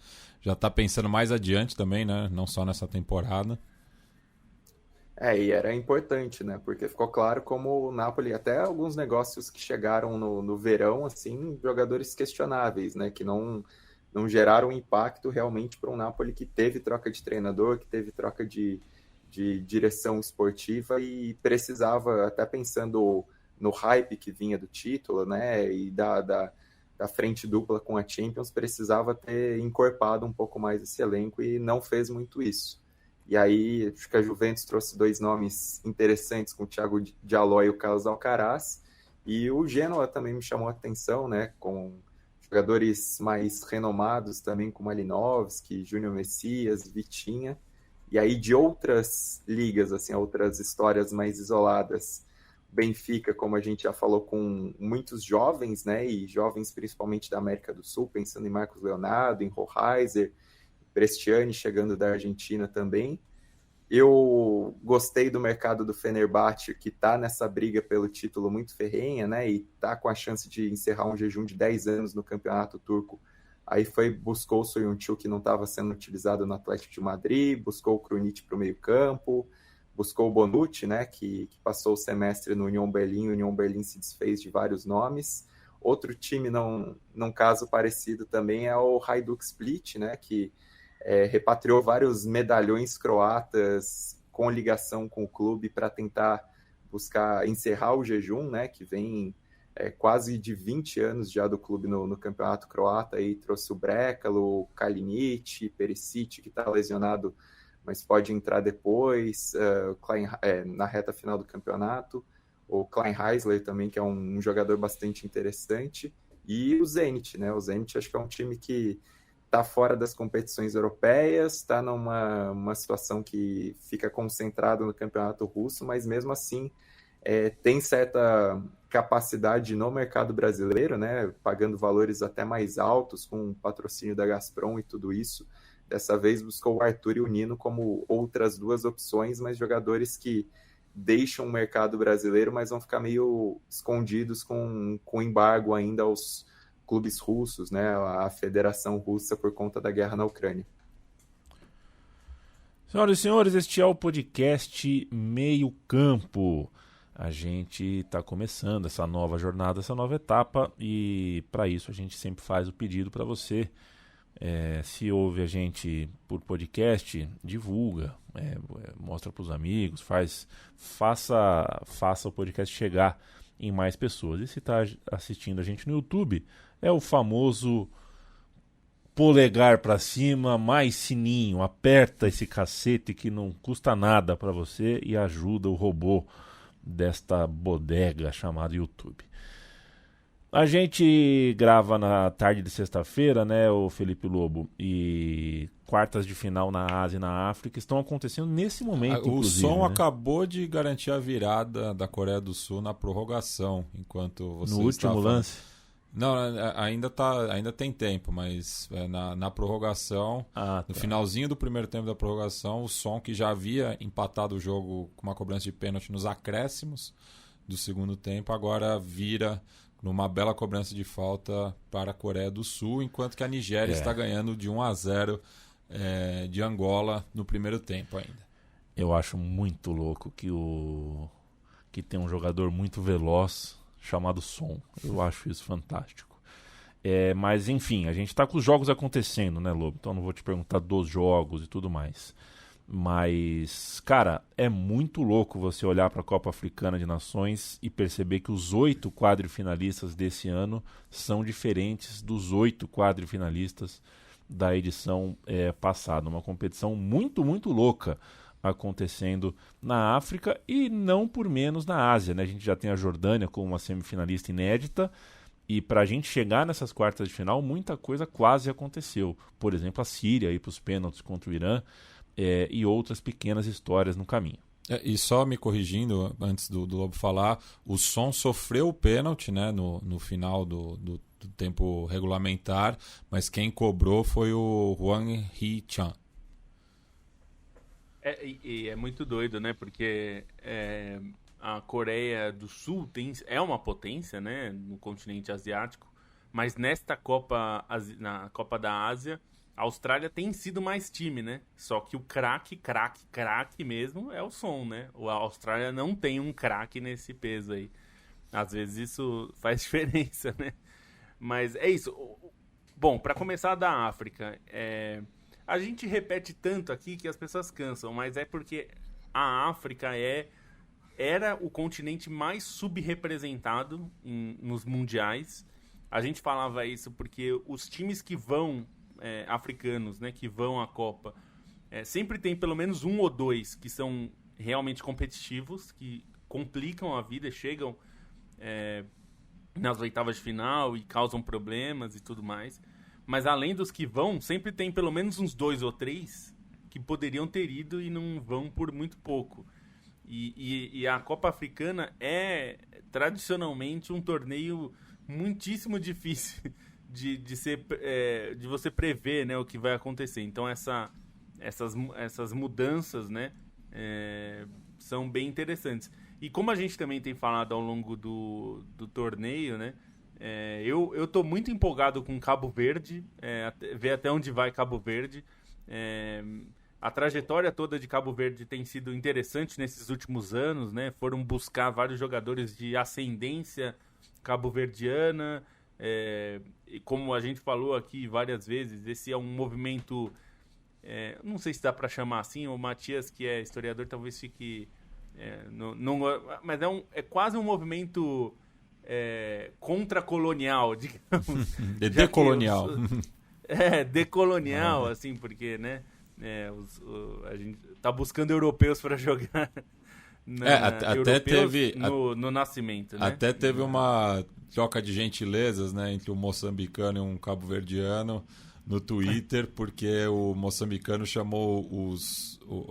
está pensando mais adiante também, né, não só nessa temporada. E era importante, né, porque ficou claro como o Napoli, até alguns negócios que chegaram no verão, assim, jogadores questionáveis, né, que não geraram impacto realmente para um Napoli que teve troca de treinador, que teve troca de direção esportiva e precisava, até pensando no hype que vinha do título, né, e da frente dupla com a Champions, precisava ter encorpado um pouco mais esse elenco e não fez muito isso. E aí, acho que a Juventus trouxe 2 nomes interessantes, com o Thiago Diallo e o Carlos Alcaraz, e o Genoa também me chamou a atenção, né, com jogadores mais renomados também, como Malinovski, Júnior Messias, Vitinha. E aí de outras ligas, assim, outras histórias mais isoladas, Benfica, como a gente já falou, com muitos jovens, né, e jovens principalmente da América do Sul, pensando em Marcos Leonardo, em Rohaiser, Prestiani chegando da Argentina também. Eu gostei do mercado do Fenerbahçe, que está nessa briga pelo título muito ferrenha, né, e está com a chance de encerrar um jejum de 10 anos no campeonato turco. Aí buscou o Soyuncu, que não estava sendo utilizado no Atlético de Madrid, buscou o Krunic para o meio campo, buscou o Bonucci, né, que passou o semestre no Union Berlin, o Union Berlin se desfez de vários nomes. Outro time, num caso parecido também, é o Hajduk Split, né, que repatriou vários medalhões croatas com ligação com o clube para tentar buscar encerrar o jejum, né, que vem quase de 20 anos já do clube no campeonato croata. Aí trouxe o Brekalo, o Kalinic, Perisic, que está lesionado, mas pode entrar depois, na reta final do campeonato. O Kleinheisler também, que é um jogador bastante interessante. E o Zenit, né? O Zenit acho que é um time que está fora das competições europeias, está numa situação que fica concentrado no campeonato russo, mas mesmo assim tem certa capacidade no mercado brasileiro, né, pagando valores até mais altos, com o patrocínio da Gazprom e tudo isso. Dessa vez buscou o Arthur e o Nino como outras 2 opções, mas jogadores que deixam o mercado brasileiro, mas vão ficar meio escondidos com embargo ainda aos clubes russos, né, a Federação Russa, por conta da guerra na Ucrânia. Senhoras e senhores, este é o podcast Meio Campo. A gente está começando essa nova jornada, essa nova etapa, e para isso a gente sempre faz o pedido para você. Se ouve a gente por podcast, divulga, mostra para os amigos, faça o podcast chegar em mais pessoas. E se está assistindo a gente no YouTube, é o famoso polegar para cima, mais sininho, aperta esse cacete que não custa nada para você e ajuda o robô desta bodega chamada YouTube. A gente grava na tarde de sexta-feira, né, o Felipe Lobo, e quartas de final na Ásia e na África estão acontecendo nesse momento. O som, né? acabou de garantir a virada da Coreia do Sul na prorrogação, enquanto você no último lance. Não, ainda tem tempo, mas na prorrogação, no finalzinho do primeiro tempo da prorrogação, o som, que já havia empatado o jogo com uma cobrança de pênalti nos acréscimos do segundo tempo, agora vira numa bela cobrança de falta para a Coreia do Sul, enquanto que a Nigéria está ganhando de 1-0 de Angola no primeiro tempo ainda. Eu acho muito louco que tem um jogador muito veloz chamado Son. Eu acho isso fantástico. Mas enfim, a gente está com os jogos acontecendo, né, Lobo? Então não vou te perguntar dos jogos e tudo mais. Mas, cara, é muito louco você olhar para a Copa Africana de Nações e perceber que os 8 quadrifinalistas desse ano são diferentes dos 8 quadrifinalistas da edição passada. Uma competição muito, muito louca acontecendo na África e não por menos na Ásia, né? A gente já tem a Jordânia como uma semifinalista inédita E para a gente chegar nessas quartas de final, muita coisa quase aconteceu. Por exemplo, a Síria ir para os pênaltis contra o Irã e outras pequenas histórias no caminho. E só me corrigindo, antes do Lobo falar, o Son sofreu o pênalti, né, no final do tempo regulamentar, mas quem cobrou foi o Hwang Hee-chan. É muito doido, né? Porque a Coreia do Sul é uma potência, né, no continente asiático, mas nesta na Copa da Ásia, a Austrália tem sido mais time, né? Só que o craque mesmo é o Son, né? A Austrália não tem um craque nesse peso aí. Às vezes isso faz diferença, né? Mas é isso. Bom, para começar da África, a gente repete tanto aqui que as pessoas cansam, mas é porque a África era o continente mais subrepresentado nos mundiais. A gente falava isso porque os times que vão, africanos, né, que vão à Copa, sempre tem pelo menos um ou dois que são realmente competitivos, que complicam a vida, chegam nas oitavas de final e causam problemas e tudo mais. Mas além dos que vão, sempre tem pelo menos uns 2 ou 3 que poderiam ter ido e não vão por muito pouco. E a Copa Africana é tradicionalmente um torneio muitíssimo difícil de você prever, né, o que vai acontecer. Então essas mudanças, né, são bem interessantes. E como a gente também tem falado ao longo do torneio, né, eu tô muito empolgado com Cabo Verde, ver até onde vai Cabo Verde. A trajetória toda de Cabo Verde tem sido interessante nesses últimos anos, né? Foram buscar vários jogadores de ascendência cabo-verdiana, e como a gente falou aqui várias vezes, esse é um movimento, não sei se dá para chamar assim, o Matias, que é historiador, talvez fique... mas é quase um movimento contra-colonial, digamos. Decolonial. Decolonial, assim, porque, né? A gente tá buscando europeus para jogar até teve no nascimento, né? Até teve uma troca de gentilezas, né, entre um moçambicano e um cabo-verdiano no Twitter, porque o moçambicano chamou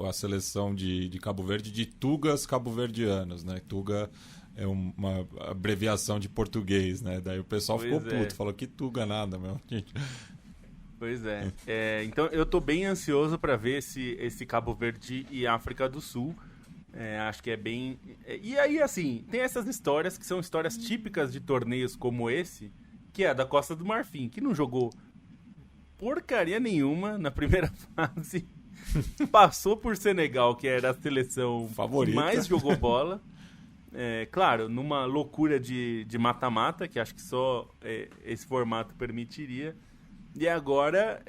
a seleção de Cabo Verde de Tugas cabo-verdianos, né? Tuga é uma abreviação de português, né? Daí o pessoal ficou puto, falou que Tuga nada, meu. Pois é. Então eu tô bem ansioso para ver esse Cabo Verde e África do Sul. Acho que é bem... E aí, assim, tem essas histórias que são histórias típicas de torneios como esse, que é a da Costa do Marfim, que não jogou porcaria nenhuma na primeira fase, passou por Senegal, que era a seleção favorita, que mais jogou bola. Claro, numa loucura de mata-mata, que acho que só esse formato permitiria. E agora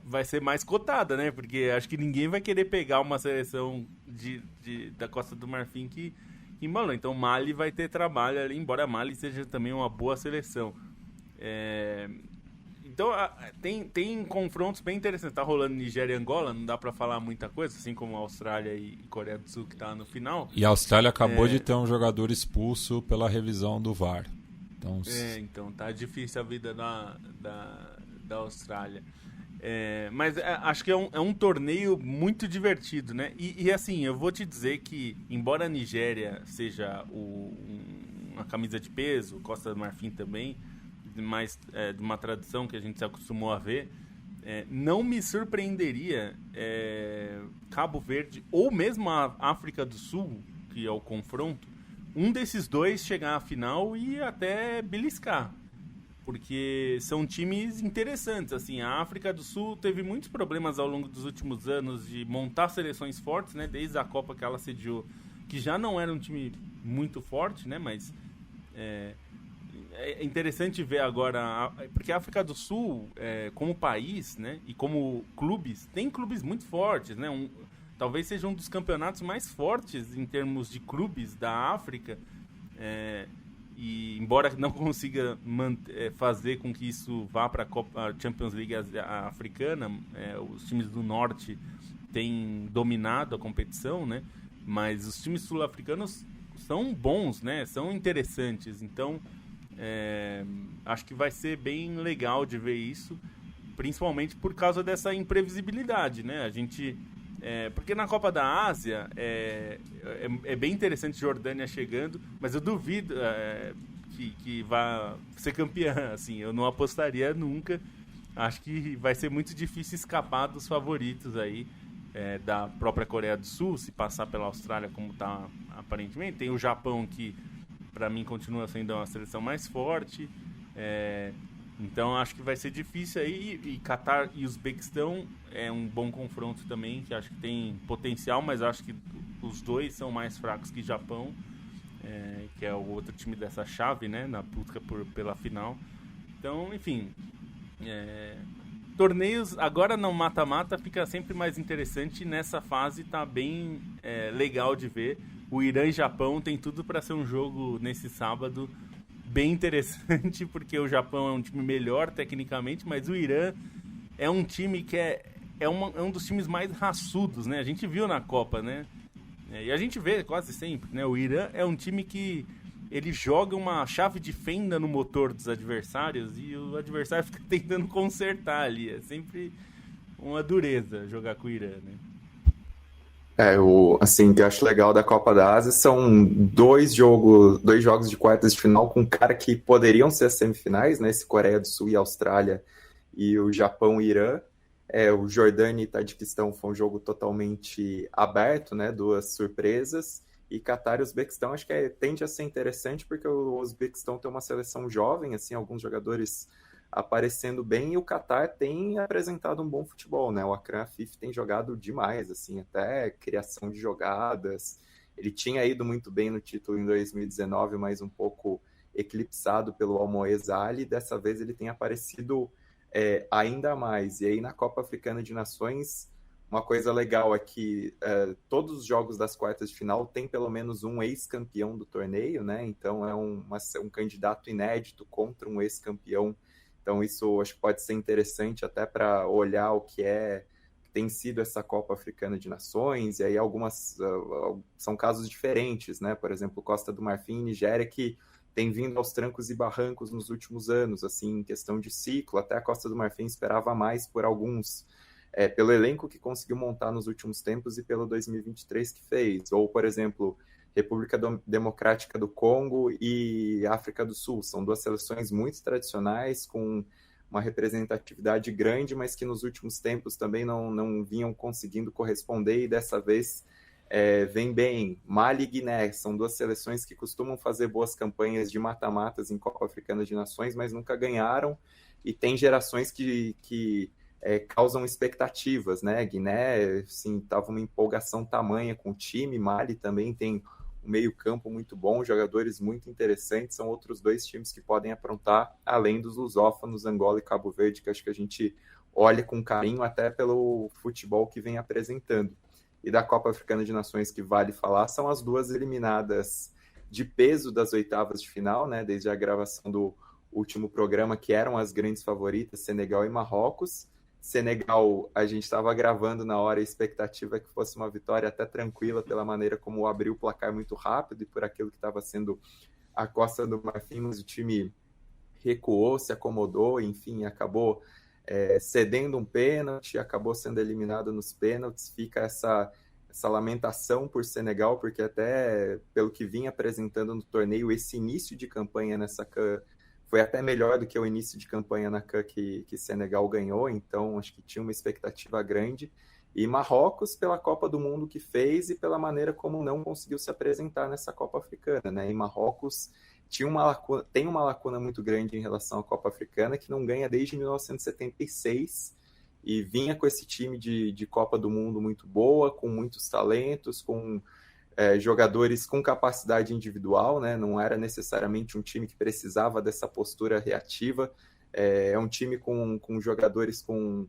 vai ser mais cotada, né? Porque acho que ninguém vai querer pegar uma seleção da Costa do Marfim que embalou. Então Mali vai ter trabalho ali, embora Mali seja também uma boa seleção. Então tem confrontos bem interessantes. Tá rolando Nigéria e Angola, não dá pra falar muita coisa, assim como a Austrália e Coreia do Sul, que tá no final. E a Austrália acabou de ter um jogador expulso pela revisão do VAR. Então tá difícil a vida da Austrália. Mas acho que é um torneio muito divertido, né? E assim, eu vou te dizer que, embora a Nigéria seja uma camisa de peso, Costa do Marfim também, mais de uma tradição que a gente se acostumou a ver, não me surpreenderia Cabo Verde ou mesmo a África do Sul, que é o confronto, um desses dois chegar à final e até beliscar, porque são times interessantes. Assim, a África do Sul teve muitos problemas ao longo dos últimos anos de montar seleções fortes, né? Desde a Copa que ela sediou, que já não era um time muito forte, né? Mas é interessante ver agora, porque a África do Sul, como país, né? E como clubes, tem clubes muito fortes, né? Talvez seja um dos campeonatos mais fortes em termos de clubes da África, e embora não consiga fazer com que isso vá para a Champions League africana, os times do norte têm dominado a competição, né? Mas os times sul-africanos são bons, né? São interessantes. Então Acho que vai ser bem legal de ver isso, principalmente por causa dessa imprevisibilidade, né? A gente... porque na Copa da Ásia é bem interessante Jordânia chegando, mas eu duvido que vá ser campeã, assim, eu não apostaria nunca. Acho que vai ser muito difícil escapar dos favoritos aí, da própria Coreia do Sul, se passar pela Austrália como está aparentemente. Tem o Japão, que para mim continua sendo uma seleção mais forte, então acho que vai ser difícil aí. E Catar e Uzbequistão é um bom confronto também, que acho que tem potencial, mas acho que os dois são mais fracos que Japão, que é o outro time dessa chave, né, na busca pela final. Então, enfim, torneios agora no mata-mata fica sempre mais interessante. Nessa fase tá bem legal de ver. O Irã e Japão tem tudo para ser um jogo nesse sábado bem interessante, porque o Japão é um time melhor tecnicamente, mas o Irã é um time que é um dos times mais raçudos, né? A gente viu na Copa, né? E a gente vê quase sempre, né? O Irã é um time que ele joga uma chave de fenda no motor dos adversários e o adversário fica tentando consertar ali. É sempre uma dureza jogar com o Irã, né? Assim, que eu acho legal da Copa da Ásia são dois jogos de quartas de final com cara que poderiam ser as semifinais, né? Esse Coreia do Sul e Austrália, e o Japão e Irã. O Jordânia e Tadiquistão foi um jogo totalmente aberto, né? Duas surpresas. E Catar e Uzbequistão acho que tende a ser interessante, porque o Uzbequistão tem uma seleção jovem, assim, alguns jogadores aparecendo bem, e o Catar tem apresentado um bom futebol, né? O Akram Afif tem jogado demais, assim, até criação de jogadas. Ele tinha ido muito bem no título em 2019, mas um pouco eclipsado pelo Almoez Ali. Dessa vez ele tem aparecido ainda mais. E aí na Copa Africana de Nações, uma coisa legal é que todos os jogos das quartas de final tem pelo menos um ex-campeão do torneio, né? Então é um candidato inédito contra um ex-campeão. Então isso acho que pode ser interessante até para olhar o que tem sido essa Copa Africana de Nações. E aí algumas são casos diferentes, né? Por exemplo, Costa do Marfim e Nigéria, que tem vindo aos trancos e barrancos nos últimos anos, assim, em questão de ciclo. Até a Costa do Marfim esperava mais por alguns, pelo elenco que conseguiu montar nos últimos tempos e pelo 2023 que fez. Ou, por exemplo, República Democrática do Congo e África do Sul. São duas seleções muito tradicionais, com uma representatividade grande, mas que nos últimos tempos também não vinham conseguindo corresponder, e dessa vez vem bem. Mali e Guiné são duas seleções que costumam fazer boas campanhas de mata-matas em Copa Africana de Nações, mas nunca ganharam, e tem gerações que causam expectativas, né? Guiné, assim, tava uma empolgação tamanha com o time. Mali também tem um meio-campo muito bom, jogadores muito interessantes. São outros dois times que podem aprontar, além dos lusófonos, Angola e Cabo Verde, que acho que a gente olha com carinho até pelo futebol que vem apresentando. E da Copa Africana de Nações, que vale falar, são as duas eliminadas de peso das oitavas de final, né? Desde a gravação do último programa, que eram as grandes favoritas, Senegal e Marrocos. Senegal, a gente estava gravando na hora, a expectativa é que fosse uma vitória até tranquila, pela maneira como abriu o placar muito rápido e por aquilo que estava sendo a Costa do Marfim, mas o time recuou, se acomodou, enfim, acabou cedendo um pênalti, acabou sendo eliminado nos pênaltis. Fica essa lamentação por Senegal, porque até pelo que vinha apresentando no torneio, esse início de campanha nessa CAN foi até melhor do que o início de campanha na CAN que Senegal ganhou, então acho que tinha uma expectativa grande. E Marrocos, pela Copa do Mundo que fez e pela maneira como não conseguiu se apresentar nessa Copa Africana, né? E Marrocos tem uma lacuna muito grande em relação à Copa Africana, que não ganha desde 1976, e vinha com esse time de Copa do Mundo muito boa, com muitos talentos, com jogadores com capacidade individual, né? Não era necessariamente um time que precisava dessa postura reativa. É um time com jogadores com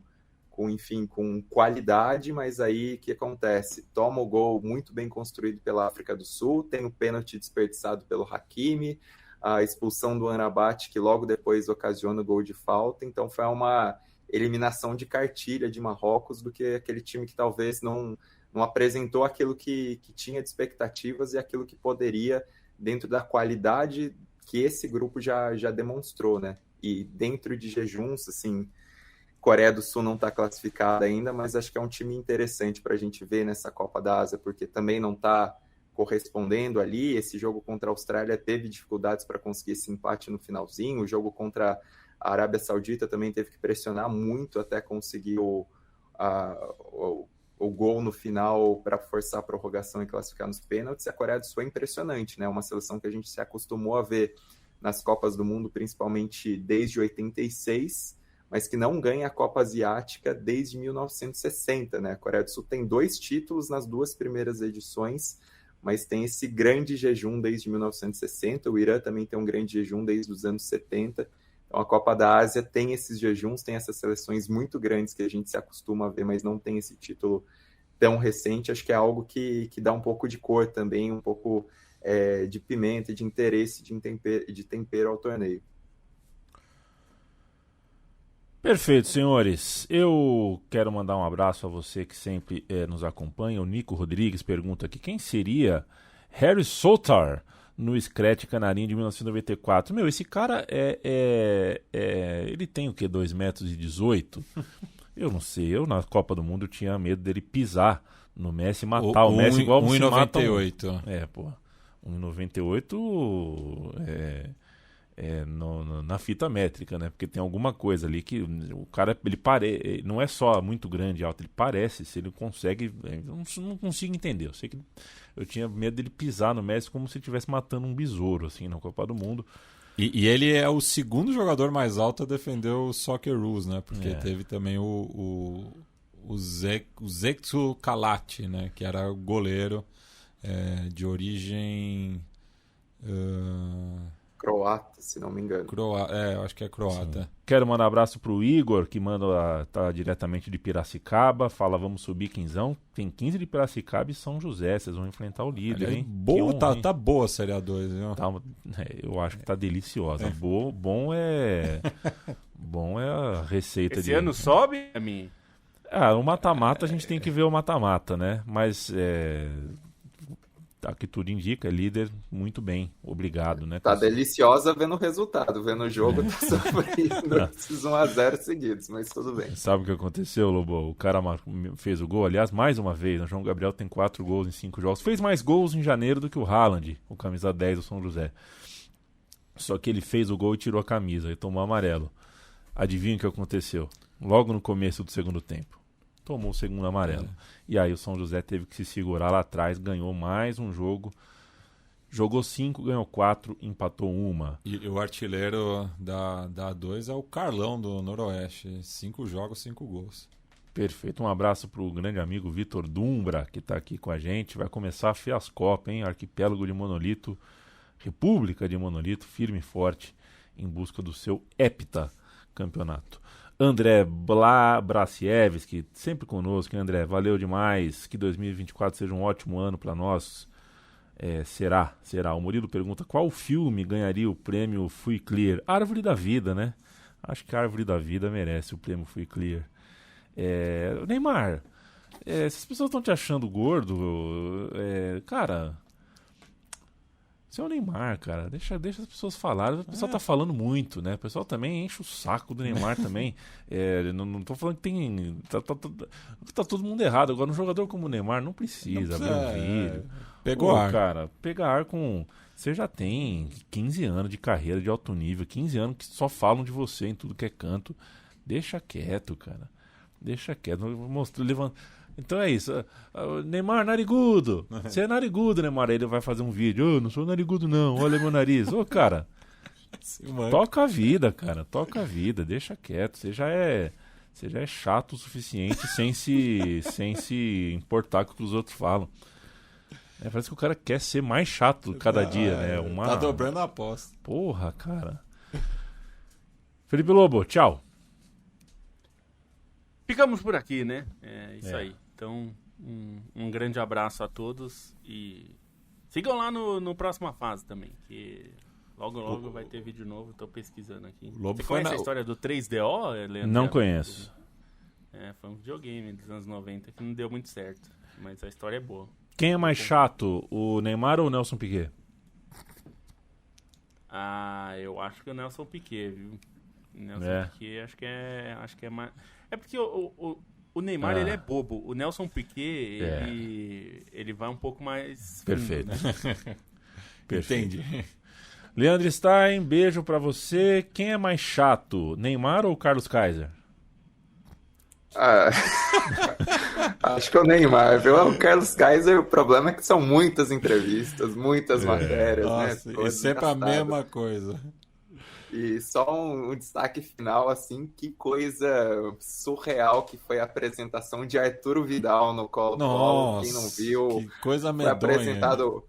qualidade, mas aí o que acontece? Toma o gol muito bem construído pela África do Sul, tem o pênalti desperdiçado pelo Hakimi, a expulsão do Amrabat, que logo depois ocasiona o gol de falta. Então foi uma eliminação de cartilha de Marrocos, do que aquele time que talvez não apresentou aquilo que tinha de expectativas e aquilo que poderia, dentro da qualidade que esse grupo já demonstrou, né? E dentro de jejuns, assim, Coreia do Sul não está classificada ainda, mas acho que é um time interessante para a gente ver nessa Copa da Ásia, porque também não está correspondendo ali. Esse jogo contra a Austrália teve dificuldades para conseguir esse empate no finalzinho. O jogo contra a Arábia Saudita também teve que pressionar muito até conseguir o gol no final para forçar a prorrogação e classificar nos pênaltis. A Coreia do Sul é impressionante, né? Uma seleção que a gente se acostumou a ver nas Copas do Mundo, principalmente desde 86, mas que não ganha a Copa Asiática desde 1960, né? A Coreia do Sul tem 2 títulos nas 2 primeiras edições, mas tem esse grande jejum desde 1960. O Irã também tem um grande jejum desde os anos 70. Então a Copa da Ásia tem esses jejuns, tem essas seleções muito grandes que a gente se acostuma a ver, mas não tem esse título tão recente. Acho que é algo que dá um pouco de cor também, um pouco de pimenta, de interesse, de tempero ao torneio. Perfeito, senhores. Eu quero mandar um abraço a você que sempre nos acompanha. O Nico Rodrigues pergunta aqui, quem seria Harry Sotar no Scratch Canarinho de 1994? Meu, esse cara ele tem o quê? 2,18 m? Eu não sei. Eu na Copa do Mundo tinha medo dele pisar no Messi e matar o Messi igual você mata 1,98. Pô. 1,98 na fita métrica, né? Porque tem alguma coisa ali que o cara, ele não é só muito grande e alto, ele parece, se ele consegue, eu não consigo entender. Eu sei que eu tinha medo dele pisar no Messi como se estivesse matando um besouro, assim, na Copa do Mundo. E ele é o segundo jogador mais alto a defender o Soccer Rules, né? Porque teve também o Zexu Kalati, né? Que era o goleiro de origem... Croata, se não me engano. Eu acho que é croata. Sim. Quero mandar um abraço pro Igor, que tá diretamente de Piracicaba. Fala, vamos subir quinzão. Tem 15 de Piracicaba e São José. Vocês vão enfrentar o líder, hein? Boa, tá boa a Série A2, viu? Eu acho que tá deliciosa. Bom é a receita Esse ano sobe a mim. O mata-mata a gente tem que ver o mata-mata, né? Mas que tudo indica, é líder, muito bem, obrigado, né? Tá deliciosa vendo o resultado, vendo o jogo, tá sofrendo esses 1-0 seguidos, mas tudo bem. Sabe o que aconteceu, Lobo? O cara fez o gol, aliás, mais uma vez, o João Gabriel tem 4 gols em 5 jogos, fez mais gols em janeiro do que o Haaland, o camisa 10 do São José. Só que ele fez o gol e tirou a camisa, e tomou amarelo. Adivinha o que aconteceu? Logo no começo do segundo tempo. Tomou o segundo amarelo. E aí o São José teve que se segurar lá atrás, ganhou mais um jogo. Jogou 5, ganhou 4, empatou 1. E o artilheiro da A2 é o Carlão do Noroeste. 5 jogos, 5 gols. Perfeito. Um abraço pro grande amigo Vitor Dumbra, que tá aqui com a gente. Vai começar a Fiascopa, hein? Arquipélago de Monolito, República de Monolito, firme e forte, em busca do seu heptacampeonato. André Brasiewski, sempre conosco, hein, André? Valeu demais. Que 2024 seja um ótimo ano para nós. Será. O Murilo pergunta qual filme ganharia o prêmio Fui Clear? Árvore da Vida, né? Acho que a Árvore da Vida merece o prêmio Fui Clear. Neymar, se as pessoas estão te achando gordo, cara... Você é o Neymar, cara. Deixa as pessoas falarem. O pessoal tá falando muito, né? O pessoal também enche o saco do Neymar também. Não tô falando que tem... Tá todo mundo errado. Agora, um jogador como o Neymar não precisa abrir um vídeo. Pegou ar. Cara, pega ar com... Você já tem 15 anos de carreira de alto nível. 15 anos que só falam de você em tudo que é canto. Deixa quieto, cara. Deixa quieto. Então é isso. Neymar, narigudo. Você é narigudo, Neymar. Aí ele vai fazer um vídeo. Não sou narigudo, não. Olha meu nariz. Cara, toca a vida, cara. Toca a vida. Deixa quieto. Você já é chato o suficiente sem se importar com o que os outros falam. Parece que o cara quer ser mais chato cada dia, né? Tá dobrando a aposta. Porra, cara. Felipe Lobo, tchau. Ficamos por aqui, né? É isso aí. Então, um grande abraço a todos e sigam lá no Próxima Fase também, que logo vai ter vídeo novo, tô pesquisando aqui. Você conhece a história do 3DO, Leandro? Não conheço. Foi um videogame dos anos 90 que não deu muito certo, mas a história é boa. Quem é mais chato, o Neymar ou o Nelson Piquet? Eu acho que o Nelson Piquet, viu? O Nelson Piquet acho que é mais... É porque o Neymar, ele é bobo. O Nelson Piquet, ele vai um pouco mais... Perfeito. Né? Perfeito. Entendi. Leandro Stein, beijo pra você. Quem é mais chato, Neymar ou Carlos Kaiser? Acho que é o Neymar, viu? O Carlos Kaiser, o problema é que são muitas entrevistas, muitas matérias, nossa, né? E sempre a mesma coisa. E só um destaque final, assim, que coisa surreal que foi a apresentação de Arturo Vidal no Colo-Colo. Quem não viu, que coisa medonha. Foi apresentado...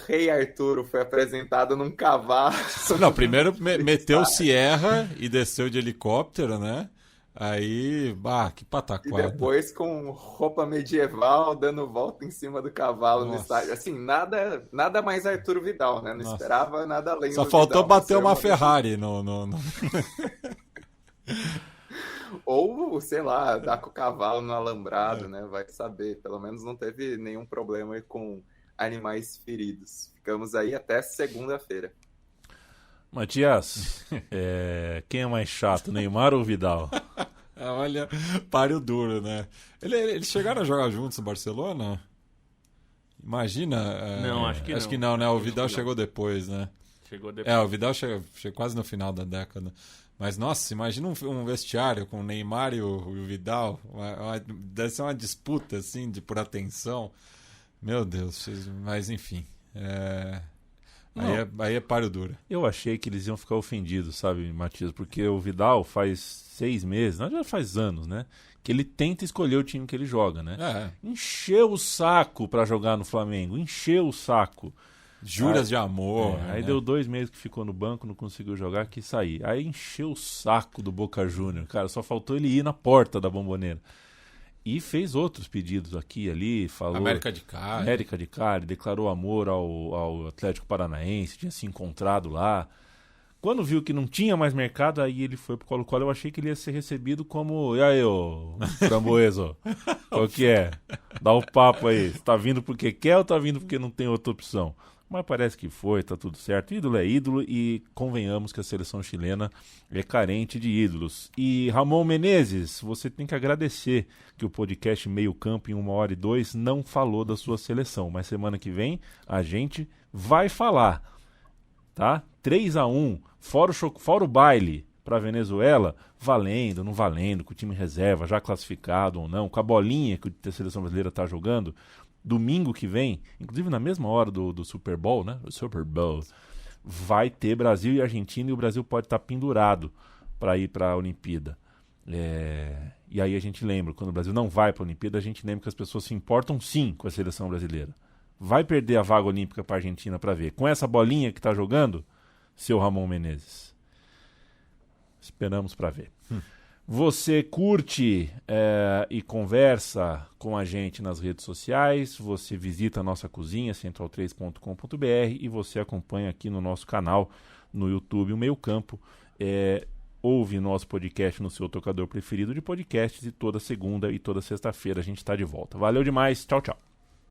Rei Arturo foi apresentado num cavalo. Não, primeiro meteu Sierra e desceu de helicóptero, né? Aí, que pataquada. E depois com roupa medieval, dando volta em cima do cavalo no estádio. Assim, nada mais Arturo Vidal, né? Não esperava nada além Só do faltou Vidal, bater uma Ferrari no... Ou, sei lá, dar com o cavalo no alambrado, né? Vai saber. Pelo menos não teve nenhum problema com animais feridos. Ficamos aí até segunda-feira. Matias, quem é mais chato, Neymar ou Vidal? Olha, páreo duro, né? Eles chegaram a jogar juntos no Barcelona? Imagina. Não, acho que não. Acho que não, né? O Vidal chegou depois, né? Chegou depois. O Vidal chegou quase no final da década. Mas, nossa, imagina um vestiário com o Neymar e o Vidal. Deve ser uma disputa, assim, por atenção. Meu Deus, mas enfim. Aí é páreo duro. Eu achei que eles iam ficar ofendidos, sabe, Matias? Porque o Vidal faz 6 meses, não, já faz anos, né? Que ele tenta escolher o time que ele joga, né? Encheu o saco pra jogar no Flamengo, encheu o saco. Juras de amor. Aí deu 2 meses que ficou no banco, não conseguiu jogar, quis sair. Aí encheu o saco do Boca Júnior, cara, só faltou ele ir na porta da Bomboneira. E fez outros pedidos aqui e ali, falou... América de Cali, declarou amor ao Atlético Paranaense, tinha se encontrado lá. Quando viu que não tinha mais mercado, aí ele foi pro Colo-Colo. Eu achei que ele ia ser recebido como... E aí, ô Framboesa, qual que é? Dá um papo aí. Você tá vindo porque quer ou tá vindo porque não tem outra opção? Mas parece que foi, tá tudo certo. Ídolo é ídolo e convenhamos que a seleção chilena é carente de ídolos. E Ramon Menezes, você tem que agradecer que o podcast Meio Campo em 1h02 não falou da sua seleção. Mas semana que vem a gente vai falar, tá? 3-1, fora o baile para a Venezuela, valendo, não valendo, com o time reserva, já classificado ou não, com a bolinha que a seleção brasileira está jogando. Domingo que vem, inclusive na mesma hora do Super Bowl, né? O Super Bowl, vai ter Brasil e Argentina e o Brasil pode estar pendurado para ir para a Olimpíada. E aí a gente lembra, quando o Brasil não vai para a Olimpíada, a gente lembra que as pessoas se importam sim com a seleção brasileira. Vai perder a vaga olímpica para a Argentina para ver. Com essa bolinha que está jogando, seu Ramon Menezes. Esperamos para ver. Você curte e conversa com a gente nas redes sociais, você visita a nossa cozinha, central3.com.br, e você acompanha aqui no nosso canal no YouTube o Meio Campo. Ouve nosso podcast no seu tocador preferido de podcasts e toda segunda e toda sexta-feira a gente está de volta. Valeu demais, tchau, tchau.